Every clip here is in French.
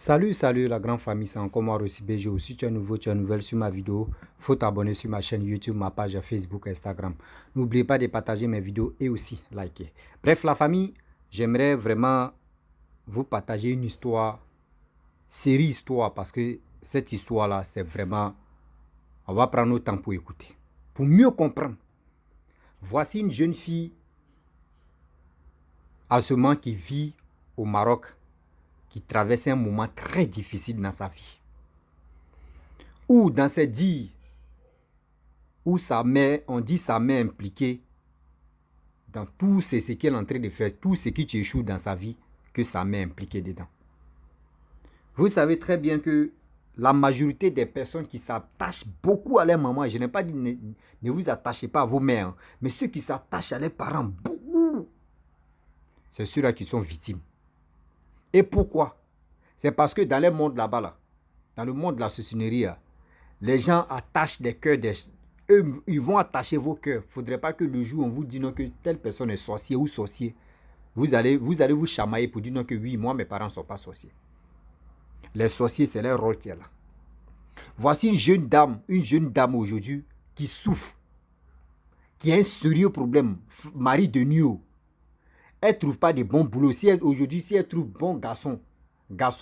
Salut la grande famille, c'est encore moi Rossi BG. Si tu es nouveau, tu es nouvelle sur ma vidéo, faut t'abonner sur ma chaîne YouTube, ma page Facebook, Instagram. N'oubliez pas de partager mes vidéos et aussi liker. Bref, la famille, j'aimerais vraiment vous partager une histoire, série histoire, parce que cette histoire-là, c'est vraiment... On va prendre notre temps pour écouter, pour mieux comprendre. Voici une jeune fille en ce moment qui vit au Maroc, qui traverse un moment très difficile dans sa vie. Ou dans ses dires, où sa mère, on dit sa mère impliquée dans tout ce qu'elle est en train de faire, tout ce qui échoue dans sa vie, que sa mère est impliquée dedans. Vous savez très bien que la majorité des personnes qui s'attachent beaucoup à leur maman, je n'ai pas dit ne vous attachez pas à vos mères, hein, mais ceux qui s'attachent à leurs parents, beaucoup, c'est ceux-là qui sont victimes. Et pourquoi? C'est parce que dans le monde là-bas, là, dans le monde de la sorcellerie, les gens attachent des cœurs, eux, ils vont attacher vos cœurs. Il ne faudrait pas que le jour où on vous dit non, que telle personne est sorcier ou sorcier, vous allez vous chamailler pour dire non, que oui, moi, mes parents ne sont pas sorciers. Les sorciers, c'est leur rôle qui est là. Voici une jeune dame aujourd'hui qui souffre, qui a un sérieux problème, mari de nuit. Elle ne trouve pas de bons boulots. Aujourd'hui, si elle trouve bon garçon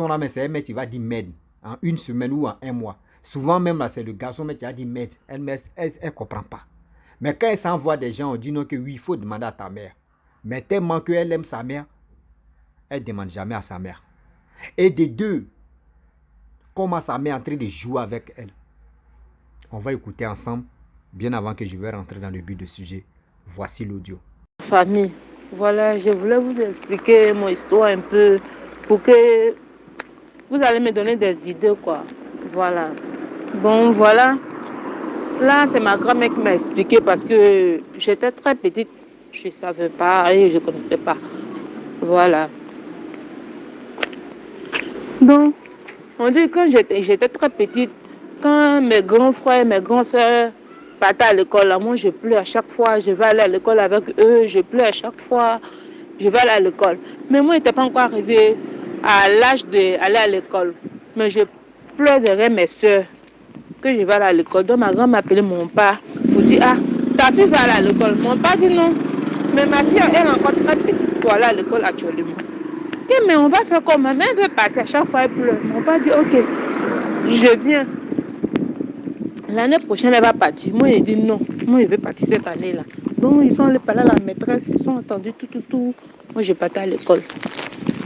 là, mais c'est un mec qui va dire merde en une semaine ou en un mois. Souvent même là, c'est le garçon qui a dit merde. Elle ne comprend pas. Mais quand elle s'envoie des gens, on dit non que oui, il faut demander à ta mère. Mais tellement qu'elle aime sa mère, elle ne demande jamais à sa mère. Et des deux, comment sa mère est en train de jouer avec elle. On va écouter ensemble, bien avant que je vais rentrer dans le but du sujet. Voici l'audio. Famille, voilà, je voulais vous expliquer mon histoire un peu pour que vous allez me donner des idées, quoi. Voilà. Bon, voilà. Là, c'est ma grand-mère qui m'a expliqué parce que j'étais très petite. Je ne savais pas et je ne connaissais pas. Voilà. Donc, on dit que j'étais très petite. Quand mes grands frères, mes grands soeurs partaient à l'école, là, moi je pleure à chaque fois. Je vais aller à l'école avec eux, je pleure à chaque fois. Je vais aller à l'école. Mais moi, je n'étais pas encore arrivée à l'âge d'aller à l'école. Mais je pleure derrière mes soeurs que je vais aller à l'école. Donc ma grand m'a appelé mon père pour dire, ah, ta fille va aller à l'école. Mon père dit non. Mais ma fille, elle est encore très petite pour aller à l'école actuellement. Ok, mais on va faire comme ma mère veut partir. À chaque fois, elle pleure. Mon père dit, ok, je viens. L'année prochaine, elle va partir. Moi, il dit non. Moi, je vais partir cette année-là. Donc, ils sont allés parler à la maîtresse. Ils sont entendus tout. Moi, je partais à l'école.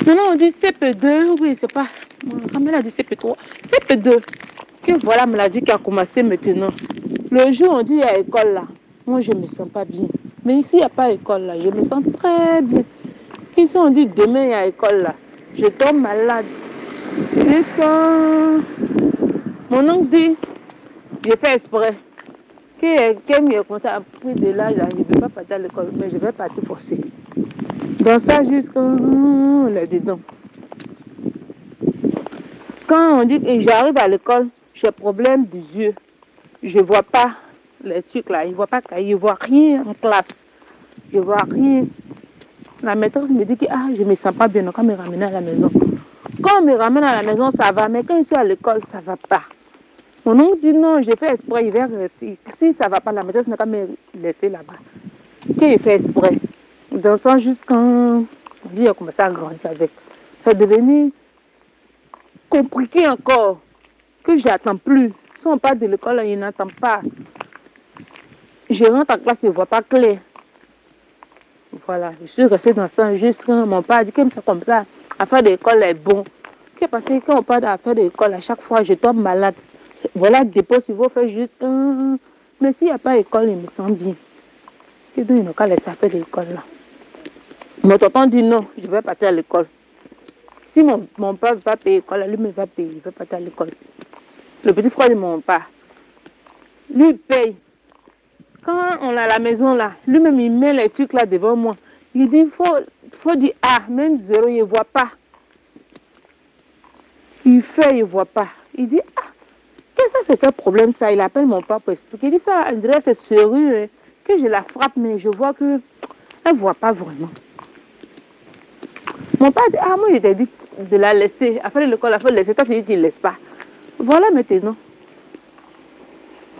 Maintenant, on dit CP2. Oui, c'est pas. Ma grand-mère a dit CP3. CP2. Que voilà, maladie qui a commencé maintenant. Le jour où on dit il y a école là, moi, je ne me sens pas bien. Mais ici, il n'y a pas école là. Je me sens très bien. Qui on dit demain, il y a école là. Je tombe malade. Jusqu'à... Mon oncle dit, j'ai fait exprès. Qu'elle me compte à pris de l'âge, je ne vais pas partir à l'école, mais je vais partir forcer. Dans ça, jusqu'à là-dedans. Quand on dit que j'arrive à l'école, j'ai problème des yeux. Je ne vois pas les trucs là, je ne vois pas, je ne vois rien en classe. Je ne vois rien. La maîtresse me dit que je ne me sens pas bien, donc on me ramène à la maison. Quand on me ramène à la maison, ça va, mais quand je suis à l'école, ça ne va pas. Mon oncle dit non, j'ai fait exprès, il va rester. Si ça ne va pas, la maîtresse n'a qu'à me laisser là-bas. Qu'il fait exprès. Dans ça, jusqu'à il a commencé à grandir avec. Ça est devenu compliqué encore. Que je n'attends plus. Si on part de l'école, il n'attend pas. Je rentre en classe, je ne vois pas clair. Voilà, je suis restée dans ça jusqu'à mon père a dit comme ça, affaire de l'école est bon. Parce que quand on parle d'affaire de l'école, à chaque fois, je tombe malade. Voilà, dépôt, il faut faire juste un. Mais s'il n'y a pas d'école, il me sent bien. Et donc, il n'a qu'à laisser faire de l'école là. Mon tonton dit non, je vais partir à l'école. Si mon père ne veut pas payer l'école, lui-même va payer, il va partir à l'école. Le petit frère de mon père, lui paye. Quand on est à la maison là, lui-même il met les trucs là devant moi. Il dit, faut dire même zéro, il ne voit pas. Il fait, il ne voit pas. Il dit, qu'est-ce que c'est quel problème ça? Il appelle mon père pour expliquer. Il dit ça, on dirait c'est sérieux, hein, que je la frappe, mais je vois qu'elle ne voit pas vraiment. Mon père dit, moi je t'ai dit, de la laisser. Après l'école, il faut laisser. Toi, tu dis, tu ne laisses pas. Voilà maintenant.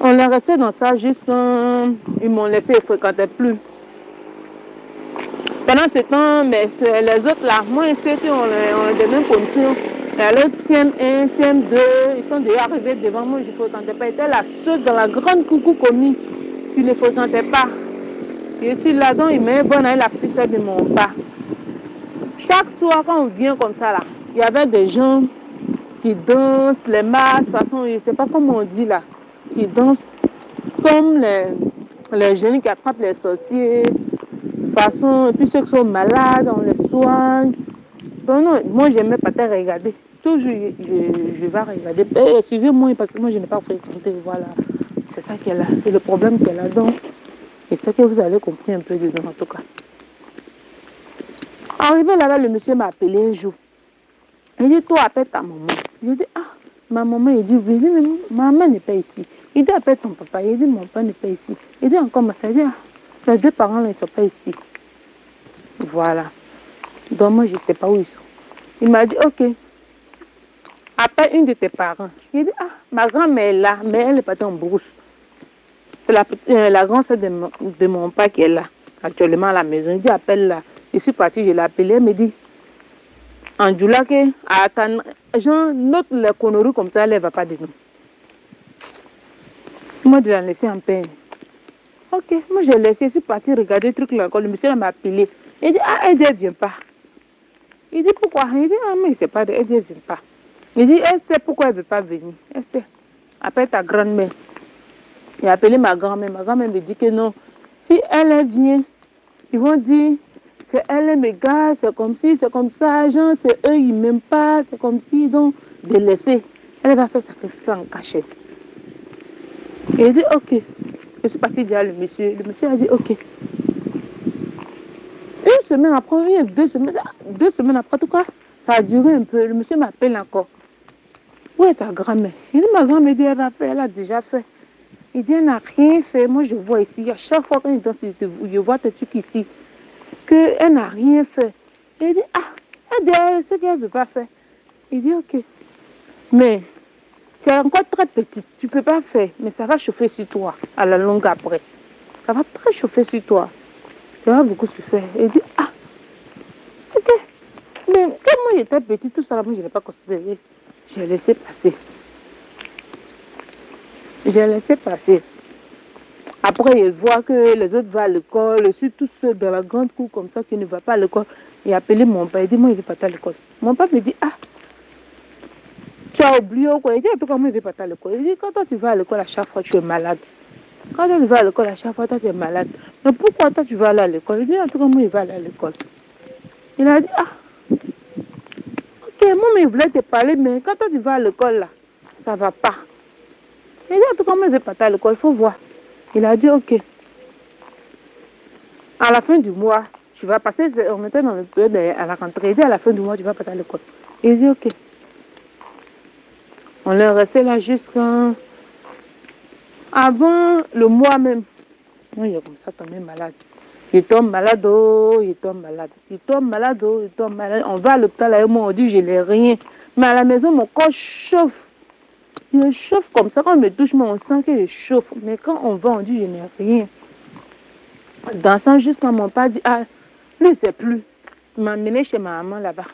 On est resté dans ça jusqu'à... Ils m'ont laissé, ils ne fréquentaient plus. Pendant ce temps, mais les autres là, moi, je sais qu'on est des mêmes conditions. Et l'autre CM1, CM2, ils sont déjà arrivés devant moi, je ne fréquentais pas. J'étais la seule dans la grande coucou commis qui ne fréquentait pas. Je suis là, donc il m'a bon à la petite soeur de mon pas. Chaque soir, quand on vient comme ça là, il y avait des gens qui dansent, les masses, de toute façon, je ne sais pas comment on dit là, qui dansent comme les jeunes qui attrapent les sorciers. Façon, et puis ceux qui sont malades, on les soigne. Donc non, moi j'aimais pas te regarder. Toujours je vais regarder. Excusez-moi parce que moi je n'ai pas fréquenté. Voilà. C'est ça qu'elle a. C'est le problème qu'elle a donc. Et c'est que vous avez compris un peu dedans en tout cas. Arrivé là-bas, le monsieur m'a appelé un jour. Il dit, toi appelle ta maman. J'ai dit, ah, ma maman, il dit, oui, il dit, mais ma maman n'est pas ici. Il dit, appelle ton papa. Il dit, mon papa n'est pas ici. Il dit encore, ça dit, ah, les deux parents là, ils ne sont pas ici. Voilà. Donc moi, je ne sais pas où ils sont. Il m'a dit, ok, appelle une de tes parents. Il dit, ah, ma grand-mère est là, mais elle est partie en brousse. C'est la grande sœur de mon père qui est là, actuellement à la maison. Il dit, appelle-la. Je suis partie, je l'ai appelée, elle me dit, en Djoula, genre, note les conneries comme ça, elle ne va pas de nous. Moi, de la laisser en paix. Ok, moi, j'ai laissé, je suis partie regarder le truc là, quand le monsieur m'a appelé. Il dit, ah, elle ne vient pas. Il dit, pourquoi? Il dit, ah, mais il ne sait pas, elle ne vient pas. Il dit, elle sait pourquoi elle ne veut pas venir. Elle sait. Appelle ta grand-mère. Il a appelé ma grand-mère. Ma grand-mère me dit que non. Si elle vient, ils vont dire, c'est elle mes gars, c'est comme si, c'est comme ça, genre, c'est eux, ils ne m'aiment pas, c'est comme si, donc, de laisser. Elle va faire sacrifice en cachette. Et il dit, ok. Je suis partie dire le monsieur. Le monsieur a dit, ok. Une semaine après, 2 semaines après, en tout cas, ça a duré un peu. Le monsieur m'appelle encore. Où est ta grand-mère? Il dit, ma grand-mère dit, elle a déjà fait. Il dit, elle n'a rien fait. Moi, je vois ici. À chaque fois qu'on danse, je vois tes trucs ici. Qu'elle n'a rien fait. Il dit, ah, elle dit, ce qu'elle ne veut pas faire. Il dit, ok. Mais, c'est encore très petite. Tu ne peux pas faire. Mais ça va chauffer sur toi, à la longue après. Ça va très chauffer sur toi. Ça va beaucoup se faire. Il dit, ah, ok. Mais quand moi j'étais petite, tout ça, moi, je n'ai pas considéré. J'ai laissé passer. J'ai laissé passer. Après, il voit que les autres vont à l'école, surtout ceux dans la grande cour comme ça qui ne vont pas à l'école. Il a appelé mon père, il dit, moi, je ne vais pas à l'école. Mon père me dit, ah, tu as oublié ou quoi? Il dit, en tout cas, moi, je ne vais pas à l'école. Il dit, quand toi, tu vas à l'école, à chaque fois, tu es malade. Quand toi, tu vas à l'école, à chaque fois, toi, tu es malade. Mais pourquoi toi, tu vas aller à l'école? Il dit, en tout cas, moi, je vais aller à l'école. Il a dit, ah, ok, moi, mais je voulais te parler, mais quand toi, tu vas à l'école, là, ça ne va pas. Il dit, en tout cas, moi, je ne vais pas à l'école, il faut voir. Il a dit, ok. À la fin du mois, tu vas passer, on était dans le période à la rentrée. Il dit, à la fin du mois, tu vas passer à l'école. Il dit, ok. On est resté là jusqu'à... Avant le mois même. Moi, il est comme ça, tombé malade. Il tombe malade, oh, il tombe malade. Il tombe malade, oh, il tombe malade. On va à l'hôpital avec moi, on dit, je n'ai rien. Mais à la maison, mon corps chauffe. Il chauffe comme ça. Quand on me touche, moi, on sent qu'il chauffe. Mais quand on va, on dit, je n'ai rien. Dansant jusqu'à mon père dit, ah, lui, il sait plus. Il m'a amené chez ma maman là-bas.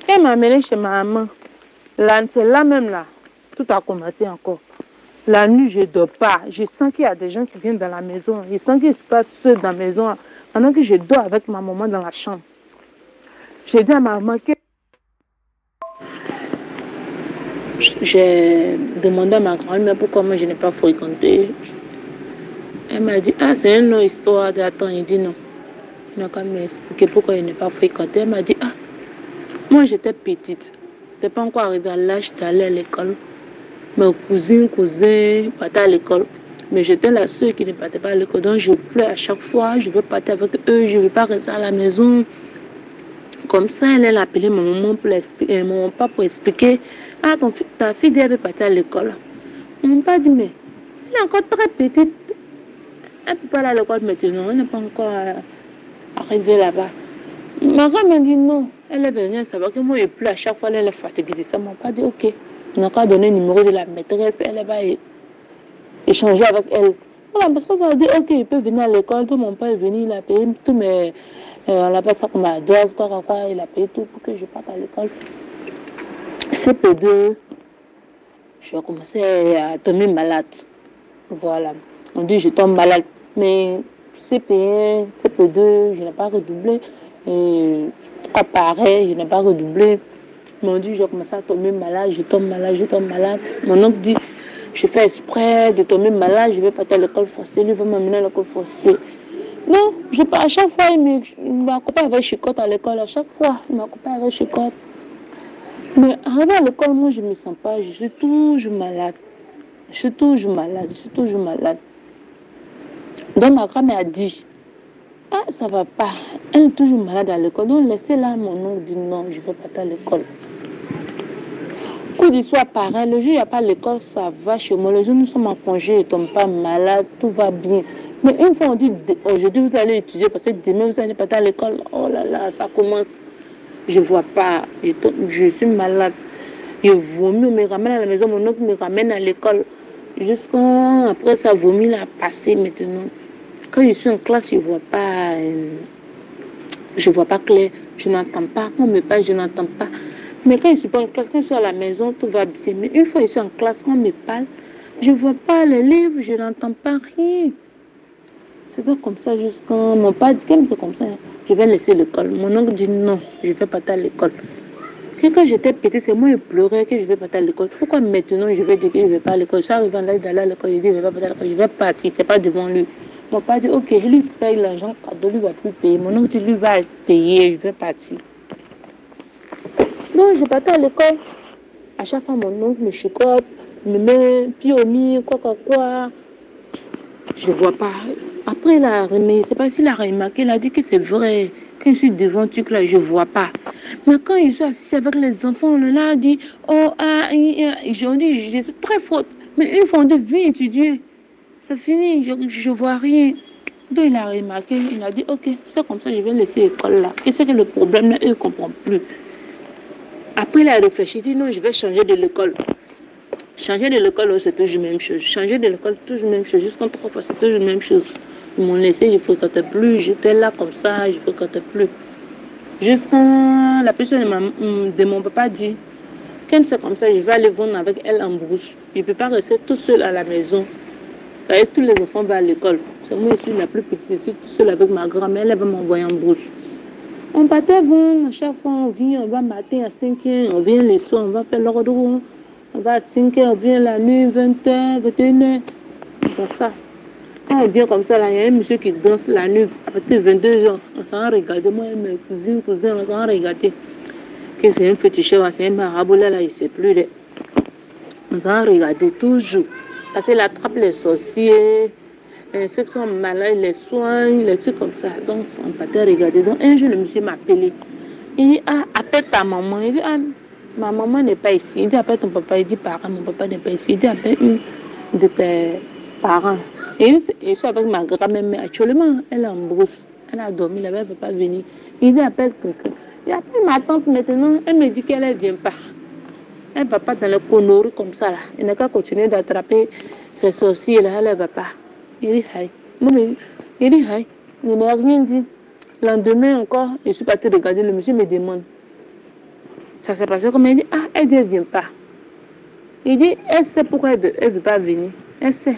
Il m'a amené chez ma maman. Là, c'est là même là. Tout a commencé encore. La nuit, je ne dors pas. Je sens qu'il y a des gens qui viennent dans la maison. Je sens qu'il se passe dans la maison. Pendant que je dors avec ma maman dans la chambre. J'ai dit à ma maman que... J'ai demandé à ma grand-mère pourquoi moi je n'ai pas fréquenté. Elle m'a dit, ah, c'est une autre histoire. Attends, il dit non. Il n'a qu'à m'expliquer pourquoi il n'est pas fréquenté. Elle m'a dit, ah, moi j'étais petite. Je n'étais pas encore arrivée à l'âge d'aller à l'école. Mes cousins partaient à l'école. Mais j'étais la seule qui ne partait pas à l'école. Donc je pleure à chaque fois. Je veux partir avec eux. Je ne veux pas rester à la maison. Comme ça, elle a appelé mon maman pour expliquer, mon papa pour expliquer. Ah, ta fille elle veut partir à l'école. Mon papa dit, mais elle est encore très petite. Elle ne peut pas aller à l'école maintenant. Elle n'est pas encore arrivée là-bas. Ma grand m'a dit non. Elle est venue savoir que moi, je pleure à chaque fois, elle est fatiguée. Ça m'a pas dit, ok. On n'a qu'à donner le numéro de la maîtresse, elle va échanger avec elle. Voilà, parce que ça veut dire, ok, il peut venir à l'école, tout mon père est venu, il a payé tous mes. On appelle ça comme la dose, quoi, il a payé tout pour que je parte à l'école. CP2, je commençais à tomber malade. Voilà. On dit, je tombe malade. Mais CP1, CP2, je n'ai pas redoublé. Et pareil, je n'ai pas redoublé. Mais on dit, je commence à tomber malade, je tombe malade, je tombe malade. Mon oncle dit, je fais exprès de tomber malade, je vais partir à l'école forcée, lui va m'amener à l'école forcée. Non, je pas, à chaque fois, il m'accompagne avec chicotte à l'école, à chaque fois, il m'accompagne avec chicotte. Mais arrivé à l'école, moi, je ne me sens pas, je suis toujours malade. Je suis toujours malade, je suis toujours malade. Donc ma grand-mère a dit, ah, ça va pas, elle est toujours malade à l'école, donc laissez-la. Mon oncle dit, non, je ne vais pas à l'école. Coup du soir, pareil, le jour où il n'y a pas l'école, ça va chez moi. Le jour où nous sommes en congé, je ne tombe pas malade, tout va bien. Mais une fois on dit, aujourd'hui vous allez étudier, parce que demain vous allez pas à l'école, oh là là, ça commence. Je ne vois pas, je suis malade. Je vomis, on me ramène à la maison, mon oncle me ramène à l'école. Jusqu'à après ça vomi l'a passé maintenant. Quand je suis en classe, je ne vois pas clair, je n'entends pas. Quand on me parle, je n'entends pas. Mais quand je suis pas en classe, quand je suis à la maison, tout va bien. Mais une fois que je suis en classe, quand on me parle, je ne vois pas les livres, je n'entends pas rien. C'était comme ça jusqu'à mon père dit, comme c'est comme ça, je vais laisser l'école. Mon oncle dit non, je ne vais pas à l'école. Quand j'étais petite, c'est moi qui pleurais que je ne vais pas à l'école. Pourquoi maintenant je vais dire que je ne vais pas à l'école? Je suis arrivée d'aller à l'école, je dis je ne vais pas à l'école, je vais partir, ce n'est pas devant lui. Mon père dit ok, je lui paye l'argent cadeau, lui ne va plus payer. Mon oncle dit lui va payer, je vais partir. Donc je partais à l'école. À chaque fois, mon oncle me chicote, me met pied au mur, quoi. Je ne vois pas. Après, je ne sais pas s'il a remarqué, il a dit que c'est vrai. Quand je suis devant truc là, je ne vois pas. Mais quand je suis assis avec les enfants, on a dit, oh, j'ai dit, je suis très faute. Mais une fois, on dit, viens étudier. C'est fini, je ne vois rien. Donc, il a remarqué, il a dit, ok, c'est comme ça, je vais laisser l'école là. Qu'est-ce que le problème là, eux ne comprennent plus. Après, il a réfléchi, il dit, non, je vais changer de l'école. Changer de l'école, c'est toujours la même chose. Changer de l'école, toujours la même chose. Jusqu'en 3 fois, c'est toujours la même chose. Ils m'ont laissé, je ne fréquentais plus. J'étais là comme ça, je ne fréquentais plus. Jusqu'à la personne de mon papa dit, comme c'est comme ça, je vais aller vendre avec elle en brousse. Je ne peux pas rester tout seul à la maison. Et tous les enfants vont à l'école. C'est moi, je suis la plus petite, je suis tout seul avec ma grand-mère, elle va m'envoyer en brousse. On partait vendre, à chaque fois on vient, on va matin à 5h, on vient les soirs, on va faire l'ordre. On va à 5h, on vient la nuit, 20h, 21h. Comme ça. Quand on vient comme ça, là, il y a un monsieur qui danse la nuit, à partir de 22h. On s'en a regardé, moi et mes cousins, on s'en a regardé. Que c'est un féticheur, c'est un marabout là, il ne sait plus. On s'en a regardé toujours. Parce qu'il attrape les sorciers, ceux qui sont malades, il les soigne, les trucs comme ça. Donc, on partait regarder. Donc, un jour, le monsieur m'a appelé. Il dit, ah, appelle ta maman. Il dit, ah, ma maman n'est pas ici. Il dit, appelle ton papa. Il dit, parent, mon papa n'est pas ici. Il dit, appelle une de tes parents. Et il dit, je suis avec ma grand-mère, mais actuellement, elle est en brousse. Elle a dormi, elle ne peut pas venir. Il dit, appelle quelqu'un. Il appelle ma tante maintenant. Elle me dit qu'elle ne vient pas. Elle ne va pas dans les conneries comme ça. Là. Elle n'a qu'à continuer d'attraper ces sorciers là. Elle ne va pas. Il dit, aïe. Il dit, aïe. Je n'ai rien dit. Le lendemain encore, je suis partie regarder, le monsieur me demande. Ça s'est passé comme il dit, ah, elle ne vient pas. Il dit, elle sait pourquoi elle ne veut pas venir. Elle sait.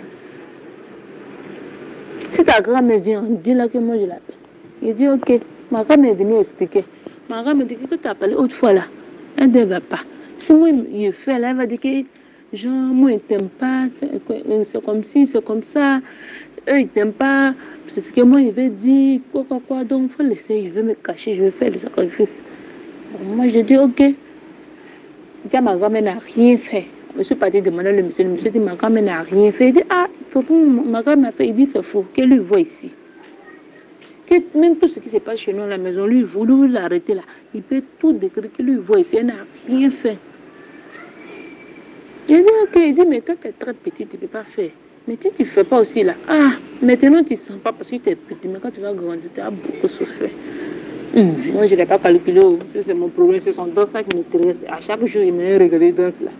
Si ta grand-mère vient, dis-la que moi je l'appelle. Il dit, ok. Ma grand-mère est venue expliquer. Ma grand-mère dit que tu as parlé autrefois là. Elle ne va pas. Si moi je fais là, elle va dire que, genre, moi ils ne t'aiment pas, c'est comme ci, c'est comme ça. Eux ils ne t'aiment pas. C'est ce que moi je vais dire, quoi. Donc il faut laisser, je vais me cacher, je vais faire le sacrifice. Moi je dis, ok. Ma grand-mère n'a rien fait. Je suis partie demander le monsieur dit, ma grand-mère n'a rien fait. Il dit, ah, faut que ma grand-mère fait. Il dit, c'est faux, qu'elle lui voit ici. Que même tout ce qui se passe chez nous à la maison, lui, vous l'arrêter là. Il peut tout décrire, qu'il lui voit ici, elle n'a rien fait. Je dis, ok, il dit, mais toi, tu es très petite, tu ne peux pas faire. Mais si tu ne fais pas aussi là, ah, maintenant tu ne sens pas parce que tu es petit, mais quand tu vas grandir, tu as beaucoup souffert. Moi, je n'ai pas calculé. C'est mon problème. C'est son danse qui m'intéresse. À chaque jour, il m'a regardé danse là.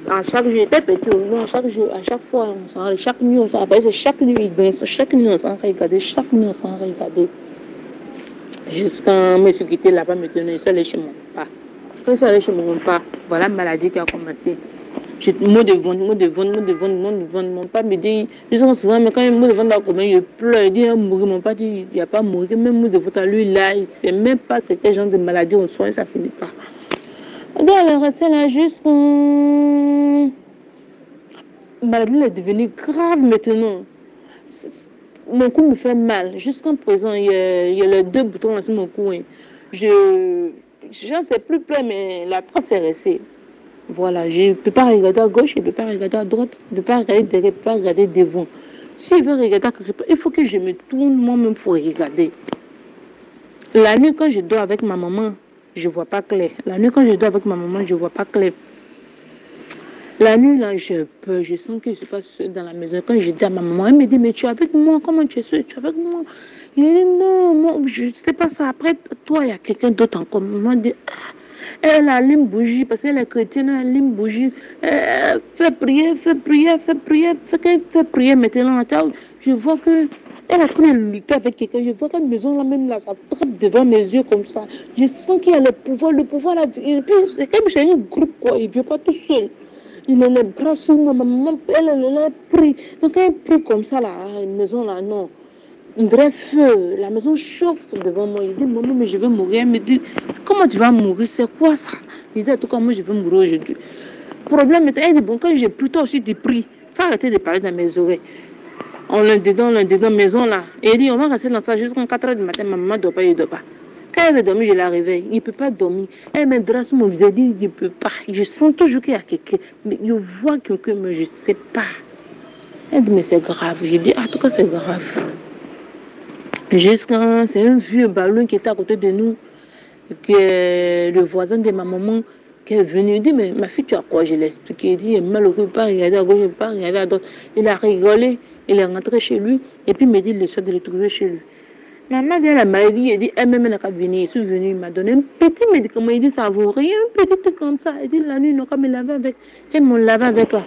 À chaque jour, j'étais petit. À chaque jour, à chaque fois, on s'en chaque nuit, on s'en rappelle. Chaque nuit, il danse. Chaque nuit, on s'en regarder. Chaque nuit, on s'en regarder. Jusqu'à me suis quitté là-bas, maintenant, je suis allé chez mon papa. Quand je suis allé chez mon papa, voilà la maladie qui a commencé. Mot de vendre. Mon papa me dit, je suis souvent, mais quand il mot de vendre, je pleure. Il dit, mourir. Mon papa dit, il n'y a pas mourir. Même mot de vendre à lui, là, il ne sait même pas c'est quel genre de maladie on soigne, ça finit pas. Donc, elle est restée là jusqu'à. La maladie est devenue grave maintenant. Mon cou me fait mal. Jusqu'à présent, il y a les 2 boutons sur mon cou. Je n'en sais plus plein, mais la trace est restée. Voilà, je ne peux pas regarder à gauche, je ne peux pas regarder à droite, je ne peux pas regarder derrière, je ne peux pas regarder devant. Si je veux regarder quelque part, il faut que je me tourne moi-même pour regarder. La nuit, quand je dors avec ma maman, je ne vois pas clair. La nuit, quand je dors avec ma maman, je ne vois pas clair. La nuit, là, j'ai peur, je sens que je ne suis pas seule dans la maison. Quand je dis à ma maman, elle me dit, mais tu es avec moi, comment tu es seule? Tu es avec moi? Je dis, non, moi, je ne sais pas ça. Après, toi, il y a quelqu'un d'autre encore. Maman dit, elle allume bougie, parce qu'elle est chrétienne, elle allume bougie. Fait prier. Fait prier maintenant. Je vois que elle a train de lutter avec quelqu'un. Je vois que la maison là même là, ça trappe devant mes yeux comme ça. Je sens qu'il y a le pouvoir là. Et puis c'est comme chez un groupe quoi, il ne vient pas tout seul. Il a les bras sur moi, ma maman, elle prie. Donc elle prie comme ça là, la maison là, non. Un vrai feu, la maison chauffe devant moi. Il dit, maman, mais je vais mourir. Elle me dit, comment tu vas mourir? C'est quoi ça? Il dit, en tout cas, moi, je vais mourir aujourd'hui. Problème est, elle dit, bon, quand j'ai pris, toi aussi, tu pries. Faut arrêter de parler dans mes oreilles. On l'a dedans, maison là. Et il dit, on va rester dans ça jusqu'à 4 h du matin. Ma maman ne dort pas, il ne dort pas. Quand elle veut dormir, je la réveille. Il ne peut pas dormir. Elle me drasse mon visage, il dit, il ne peut pas. Je sens toujours qu'il y a quelqu'un. Mais je vois quelqu'un, mais je ne sais pas. Elle dit, mais c'est grave. Je dis, en tout cas, c'est grave. Jusqu'à, c'est un vieux ballon qui était à côté de nous, que le voisin de ma maman qui est venu. Il dit, mais ma fille, tu as quoi? Je l'ai expliqué. Il dit, il est malheureux, il ne peut pas regarder à gauche, il ne peut pas regarder à droite. Il a rigolé, il est rentré chez lui, et puis il me dit le soir de le trouver chez lui. Maman dit, la maladie, il dit, elle-même, elle n'a qu'à venir. Il est venu, il m'a donné un petit médicament. Il dit, ça vaut rien, un petit truc comme ça. Il dit, la nuit, non, comme me laver avec. Elle me laver avec là.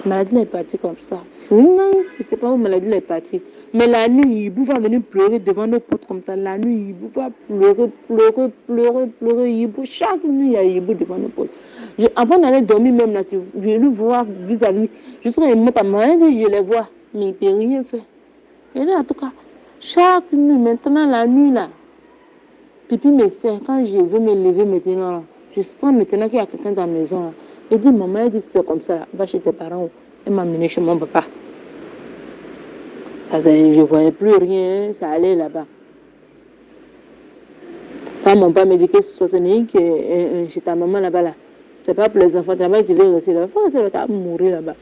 La maladie est partie comme ça. Non, je ne sais pas où la maladie est partie. Mais la nuit, il va venir pleurer devant nos portes comme ça. La nuit, il va pleurer. Hibou. Chaque nuit, il y a Hibou devant nos portes. Avant d'aller dormir même là, je vais le voir vis-à-vis. Je serai monte à main, je les vois. Mais il ne peut rien faire. Et là, en tout cas, chaque nuit, maintenant, la nuit là, pipi me sert. Quand je veux me lever maintenant, je sens maintenant qu'il y a quelqu'un dans la maison là. Il dit, maman, elle dit, c'est comme ça, là. Va chez tes parents. Elle m'a amené chez mon papa. Ça, je ne voyais plus rien, ça allait là-bas. Quand mon papa me dit que ce n'est que chez ta maman là-bas, là, c'est pas pour les enfants, là-bas, tu veux rester là-bas, tu vas mourir là-bas.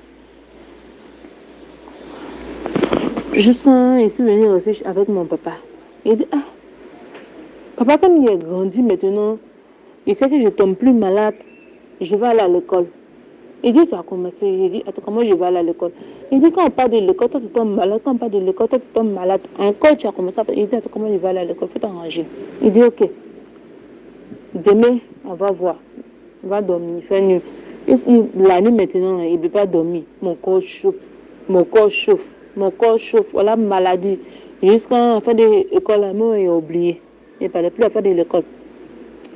Jusqu'à, je suis venue rester avec mon papa. Il dit, ah, papa, comme il est grandi maintenant, il sait que je ne tombe plus malade, je vais aller à l'école. Il dit, tu as commencé. Il dit, attends, comment je vais aller à l'école? Il dit, quand on parle de l'école, toi tu tombes malade. Quand on parle de l'école, toi tu tombes malade. Encore, tu as commencé à faire. Il dit, attends, comment je vais aller à l'école? Faut t'arranger. Il dit, ok. Demain, on va voir. On va dormir, il fait nuit. La nuit maintenant, il ne peut pas dormir. Mon corps chauffe. Voilà, maladie. Jusqu'à la fin de l'école, moi, il a oublié. Il ne parlait plus à la fin de l'école.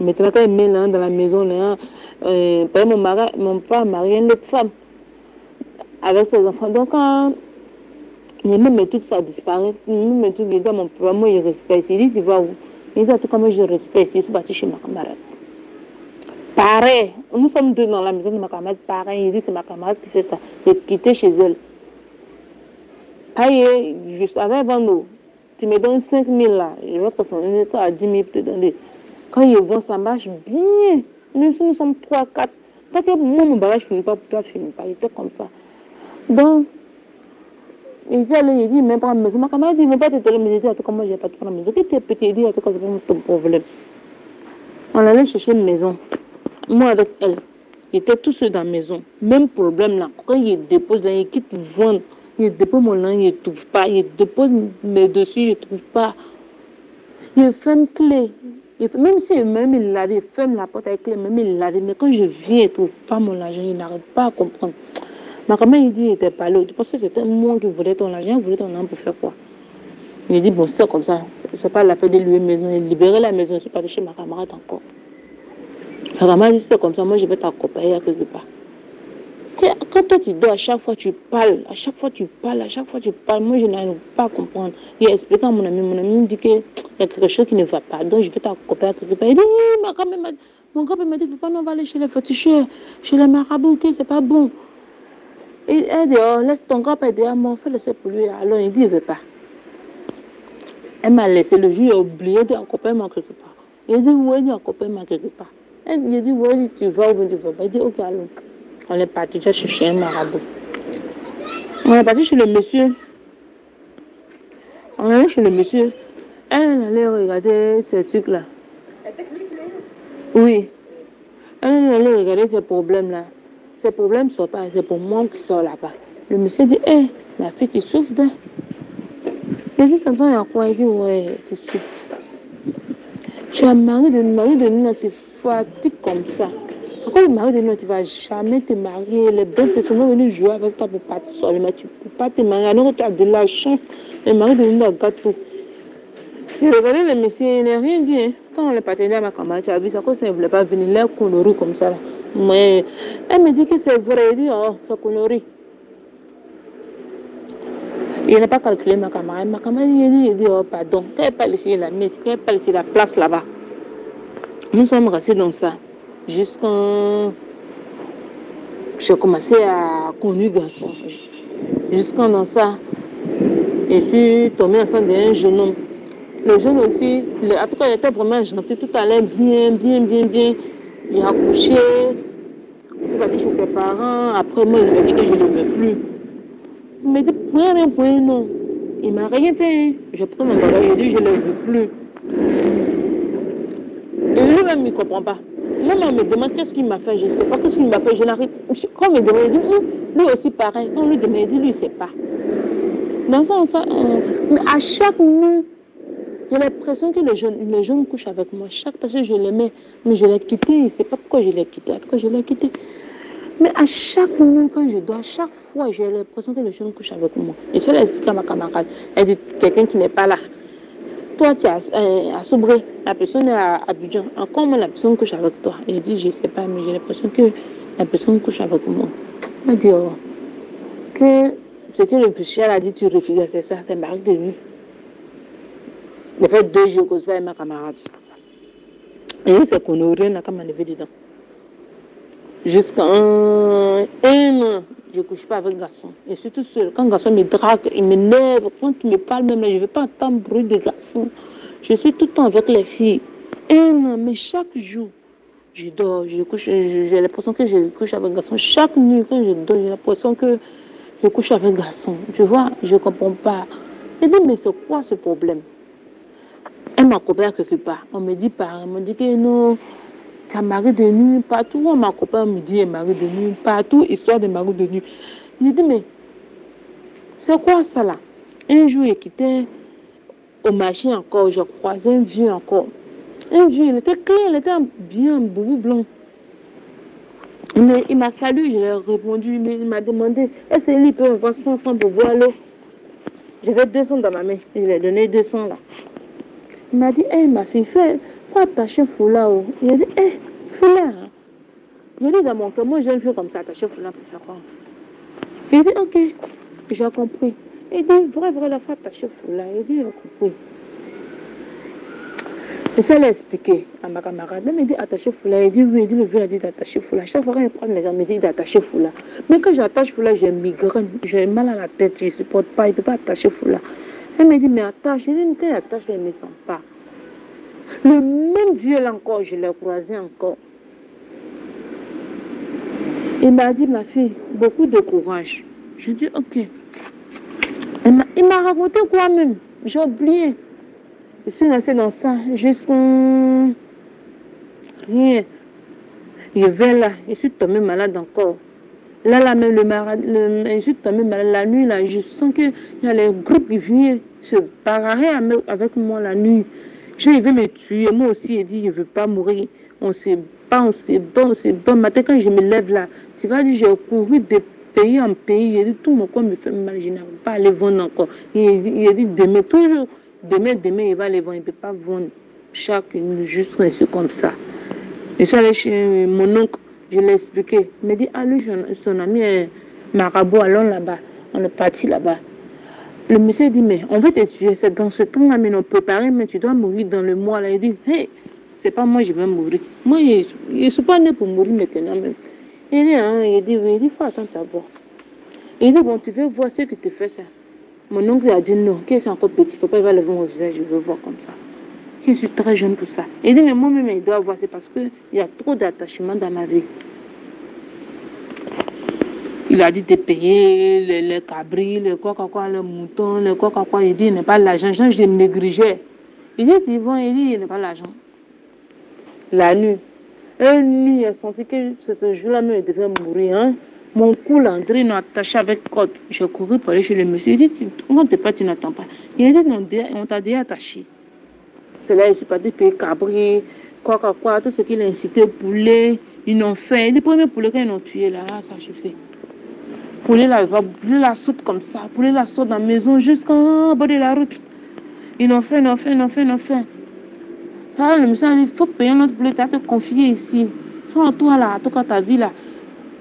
Maintenant, quand il met là dans la maison, là, mon père a marié une autre femme avec ses enfants. Donc, quand même mes trucs, ça disparaît. Même mes trucs, il dit à mon père, moi, il respecte. Il dit, tu vas où? Il dit, en tout cas, moi, je respecte. Je suis partie chez ma camarade. Pareil. Nous sommes deux dans la maison de ma camarade. Pareil. Il dit, c'est ma camarade qui fait ça. J'ai quitté chez elle. Aïe, je savais avant nous. Tu me donnes 5 000 là. Je vais passer ça à 10 000 pour te donner. Quand ils vont, ça marche bien. Nous sommes 3, 4. Pas que moi, mon bagage ne finit pas, pour toi, finit pas. Il était comme ça. Donc, il dit, même pas à la maison. Ma camarade dit, il ne va pas te donner, mais il dit, en tout cas, moi, je n'ai pas de prendre la maison. Quand tu es petit, il dit, en tout cas, c'est pas ton problème. On allait chercher une maison. Moi, avec elle. Il était tout seul dans la maison. Même problème là. Quand il dépose là, il quitte vendre. Il dépose mon linge, il ne trouve pas. Il dépose mes dessus, il ne trouve pas. Il ferme clé. Même si même il l'a dit, il ferme la porte avec clé, même il l'a dit. Mais quand je viens, il ne trouve pas mon argent, il n'arrive pas à comprendre. Mais quand même, il dit qu'il n'était pas là. Parce que c'était moi qui voulais ton argent, il voulait ton argent pour faire quoi? Il dit, bon, c'est comme ça. C'est pas la fête de louer maison. Il libérait la maison, je suis partie chez ma camarade encore. Ma camarade dit, c'est comme ça, moi je vais t'accompagner à quelque part. Quand toi tu dors, à chaque fois tu parles, à chaque fois tu parles, à chaque fois tu parles, moi je n'arrive pas à comprendre. Il a expliqué à mon ami me dit qu'il y a quelque chose qui ne va pas, donc je vais t'accompagner à quelque part. Il dit, mon grand-père m'a dit, faut pas nous aller chez les féticheurs, chez les marabouts, ok, c'est pas bon. Et elle dit, oh, laisse ton grand-père derrière moi, fais laisser pour lui. Alors il dit, il ne veut pas. Elle m'a laissé le jour, il a oublié d'accompagner moi quelque part. Il dit, oui, il accompagne moi quelque part. Il dit, oui, tu vas ou tu vas pas. Il dit, ok, allons. On est parti chercher un marabout. On est parti chez le monsieur. On est allé chez le monsieur. Elle allait regarder ces trucs-là. Oui. Elle allait regarder ces problèmes-là. Ces problèmes ne sont pas, c'est pour moi qui sors là-bas. Le monsieur dit, hé, ma fille, tu souffres d'un. Il dit, tonton, il y a quoi? Il dit, ouais, tu souffres. Tu as mari de nous, tu fatigues comme ça. Quand le mari de nous, tu ne vas jamais te marier. Les bonnes personnes vont venir jouer avec toi pour partir seul, mais tu ne peux pas te marier. Alors tu as de la chance, le mari de nous regarde tout. J'ai regardé le monsieur, il n'a rien dit. Hein. Quand on est parti à ma camarade, tu as vu ça, quand ça ne voulait pas venir, l'air connerie comme ça. Là. Mais elle me dit que c'est vrai. Elle dit, oh, c'est connerie. Il n'a pas calculé ma camarade. Ma camarade, il dit, oh, pardon. Quand elle parle ici, la messe, quand elle parle ici, la place là-bas. Nous sommes restés dans ça. Jusqu'en... J'ai commencé à connaître garçon. Jusqu'en dans ça, je suis tombée enceinte d'un jeune homme. Le jeune aussi, en tout cas, il était vraiment gentil, tout allait bien. Il a accouché. Je suis partie chez ses parents. Après, moi, il m'a dit que je ne le veux plus. Il m'a dit, pour rien, non. Il m'a rien fait. J'ai pris mon bagage, j'ai dit, je ne le veux plus. Et lui-même, il ne comprend pas. Moi, on me demande qu'est-ce qu'il m'a fait, je ne sais pas qu'est-ce qu'il m'a fait, je n'arrive. Quand on me demande, il dit, lui aussi pareil. Quand on lui demande, il dit, lui, il ne sait pas. Dans ça, mais à chaque nuit, j'ai l'impression que les jeunes couchent avec moi. Chaque personne, je l'aimais, mais je l'ai quitté. Je ne sais pas pourquoi je l'ai quitté. En tout cas, je l'ai quitté. Mais à chaque nuit, quand je dors, à chaque fois, j'ai l'impression que les jeunes couchent avec moi. Et je l'ai expliqué à ma camarade. Elle dit, quelqu'un qui n'est pas là. Toi, tu es à Sobré, la personne est à Abidjan. Encore moi, la personne couche avec toi. Elle dit, je ne sais pas, mais j'ai l'impression que la personne couche avec moi. Elle m'a dit, oh, que ce que le péché a dit, tu refusais, c'est ça, c'est mari de lui. Il fait 2 jours que je vais avec ma camarade. Et c'est qu'on n'aurait rien qu'à m'enlever dedans. Jusqu'à un an, je ne couche pas avec garçon. Je suis tout seul. Quand le garçon me drague, il m'énerve. Quand il me parle même, je ne veux pas entendre le bruit de garçon. Je suis tout le temps avec les filles. Un an, mais chaque jour, je dors, je couche. J'ai l'impression que je couche avec garçon. Chaque nuit, quand je dors, j'ai l'impression que je couche avec garçon. Tu vois, je ne comprends pas. Je dis, mais c'est quoi ce problème? Elle m'a coupé quelque part. On me dit pas, on me dit que non. Tu as mari de nuit partout. On m'a coupé, on me dit mari de nuit partout, histoire de mari de nuit. Je dis, mais c'est quoi ça là? Un jour, il quittait au marché encore, je croisais un vieux encore. Un vieux, il était clair, il était bien boubou blanc. Mais il m'a salué, je lui ai répondu, mais il m'a demandé, est-ce qu'il peut avoir 100 francs pour boire l'eau? J'avais 200 dans ma main, je lui ai donné 200 là. Il m'a dit, hé ma fille, faut attacher un foulard. Il a dit, hé, foulard. Je dis dans mon cœur, moi jeune fille comme ça, attacher un foulard pour faire quoi? Il dit, ok, j'ai compris. Il dit, vrai, la faut attacher un foulard. Il dit, j'ai compris. Je sais l'expliquer à ma camarade. Elle me dit, attacher le foulard. Il dit, oui, il dit, le vieux a dit d'attacher le foulard. Chaque fois qu'il prend les gens, il me dit d'attacher le foulard. Mais quand j'attache le foulard, j'ai migraine, j'ai mal à la tête, je ne supporte pas, il ne peut pas attacher le foulard. Elle me dit, mais attache. Il dit, quand il attache, elle ne me sent pas. Le même vieux là encore, je l'ai croisé encore. Il m'a dit, ma fille, beaucoup de courage. Je dis, ok. Il m'a raconté quoi même? J'ai oublié. Je suis restée dans ça jusqu'à rien. Je vais là, je suis tombée malade encore. Là même, je suis tombée malade la nuit, là, je sens qu'il y a les groupes qui viennent se bagarrer avec moi la nuit. Genre, il veut me tuer. Moi aussi, il dit, je ne veux pas mourir. On se bat, on se bat, on se bat. Matin, quand je me lève là, tu vas dire, j'ai couru de pays en pays. Il dit, tout mon corps me fait mal. Je n'arrive pas à aller vendre encore. Il a dit, demain, toujours, demain, il va aller vendre. Il ne peut pas vendre chaque nuit, juste rester comme ça. Je suis allée chez mon oncle, je l'ai expliqué. Il m'a dit, ah, lui, son ami est marabout, allons là-bas. On est parti là-bas. Le monsieur dit, mais on veut te tuer, c'est dans ce temps-là, mais on peut préparer, mais tu dois mourir dans le mois là. Il dit, hey, c'est pas moi, je vais mourir. Moi, je ne suis pas né pour mourir maintenant même. Il dit, hein, oui, il dit, faut attendre savoir. Il dit, bon, tu veux voir ce que tu fais ça. Mon oncle a dit non, que c'est encore petit, il ne faut pas, il va lever mon visage, je veux voir comme ça. Je suis très jeune pour ça. Il dit, mais moi-même, il doit voir, c'est parce qu'il y a trop d'attachement dans ma vie. Il a dit de payer les cabris, les quoi, les moutons, les quoi. Il dit, il n'a pas l'argent. Je le négligeais. Il dit, il dit, il n'a pas l'argent. La nuit. Une nuit, il a senti que ce jour-là, il devait mourir. Hein? Mon cou, l'André, il m'a attaché avec corde. J'ai couru pour aller chez le monsieur. Il dit, comment t'es pas, tu n'attends pas. Il a dit, non, on t'a déjà attaché. C'est là, je suis parti payer cabri, quoi, tout ce qu'il a incité, poulet. Ils n'ont fait. Les premiers poulets qu'ils ont tué là, ça je fais. Poulet la saute comme ça. Poulet la saute dans la maison jusqu'en bas de la route. Ils l'ont fait. Ça, le monsieur a dit, il faut payer notre poulet, tu as te confier ici. Sans toi là, tout cas ta vie là.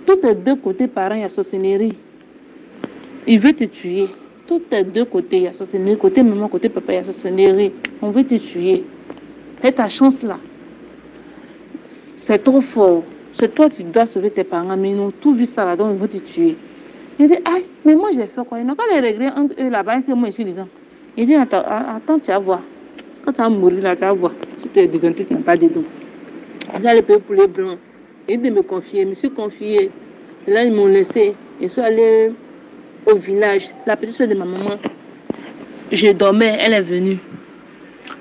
Tous tes deux côtés parents, il y a sorcellerie. Il veut te tuer. Tous tes deux côtés, il y a sorcellerie. Côté maman, côté papa, il y a sorcellerie. On veut te tuer. C'est ta chance là. C'est trop fort. C'est toi, tu dois sauver tes parents, mais ils ont tout vu ça là, donc ils vont te tuer. Il dit, ah, mais moi j'ai fait quoi? Ils n'ont pas les régler entre eux là-bas, c'est moi je suis dedans. Il dit, attends, tu vas voir. Quand tu vas mourir là, tu vas voir. Si tu es dedans, tu n'as pas dedans. Vous allez payer pour les blancs. Il dit de me confier, je me suis confié. Et là, ils m'ont laissé. Je suis allée au village. La petite soeur de ma maman, je dormais, elle est venue.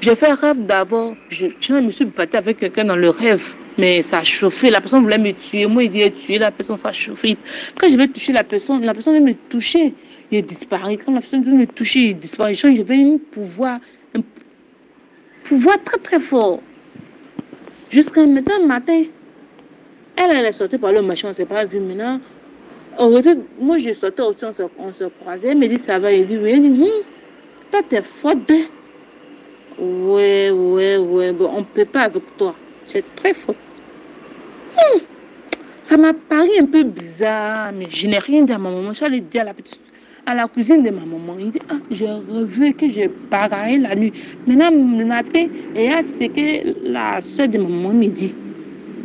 J'ai fait un rêve d'abord. Je me suis battue avec quelqu'un dans le rêve. Mais ça a chauffé. La personne voulait me tuer. Moi, il dit tuer la personne, ça a chauffé. Quand je vais toucher la personne veut me toucher. Il disparaît. Quand la personne veut me toucher, il disparaît. J'avais un pouvoir très très fort. Jusqu'à matin, elle est sortie par le machin, on ne s'est pas vu maintenant. Moi, je sortais aussi, on se croisait. Elle me dit, ça va. Il dit, oui. Elle dit, toi, t'es forte. Ouais, bon, on ne peut pas avec toi. C'est très fort. Ça m'a paru un peu bizarre, mais je n'ai rien dit à ma maman. Je suis allée dire à la cousine de ma maman. Il dit, ah, j'ai rêvé que j'ai bagaillé la nuit. Maintenant, le matin, et là, c'est que la soeur de ma maman me dit.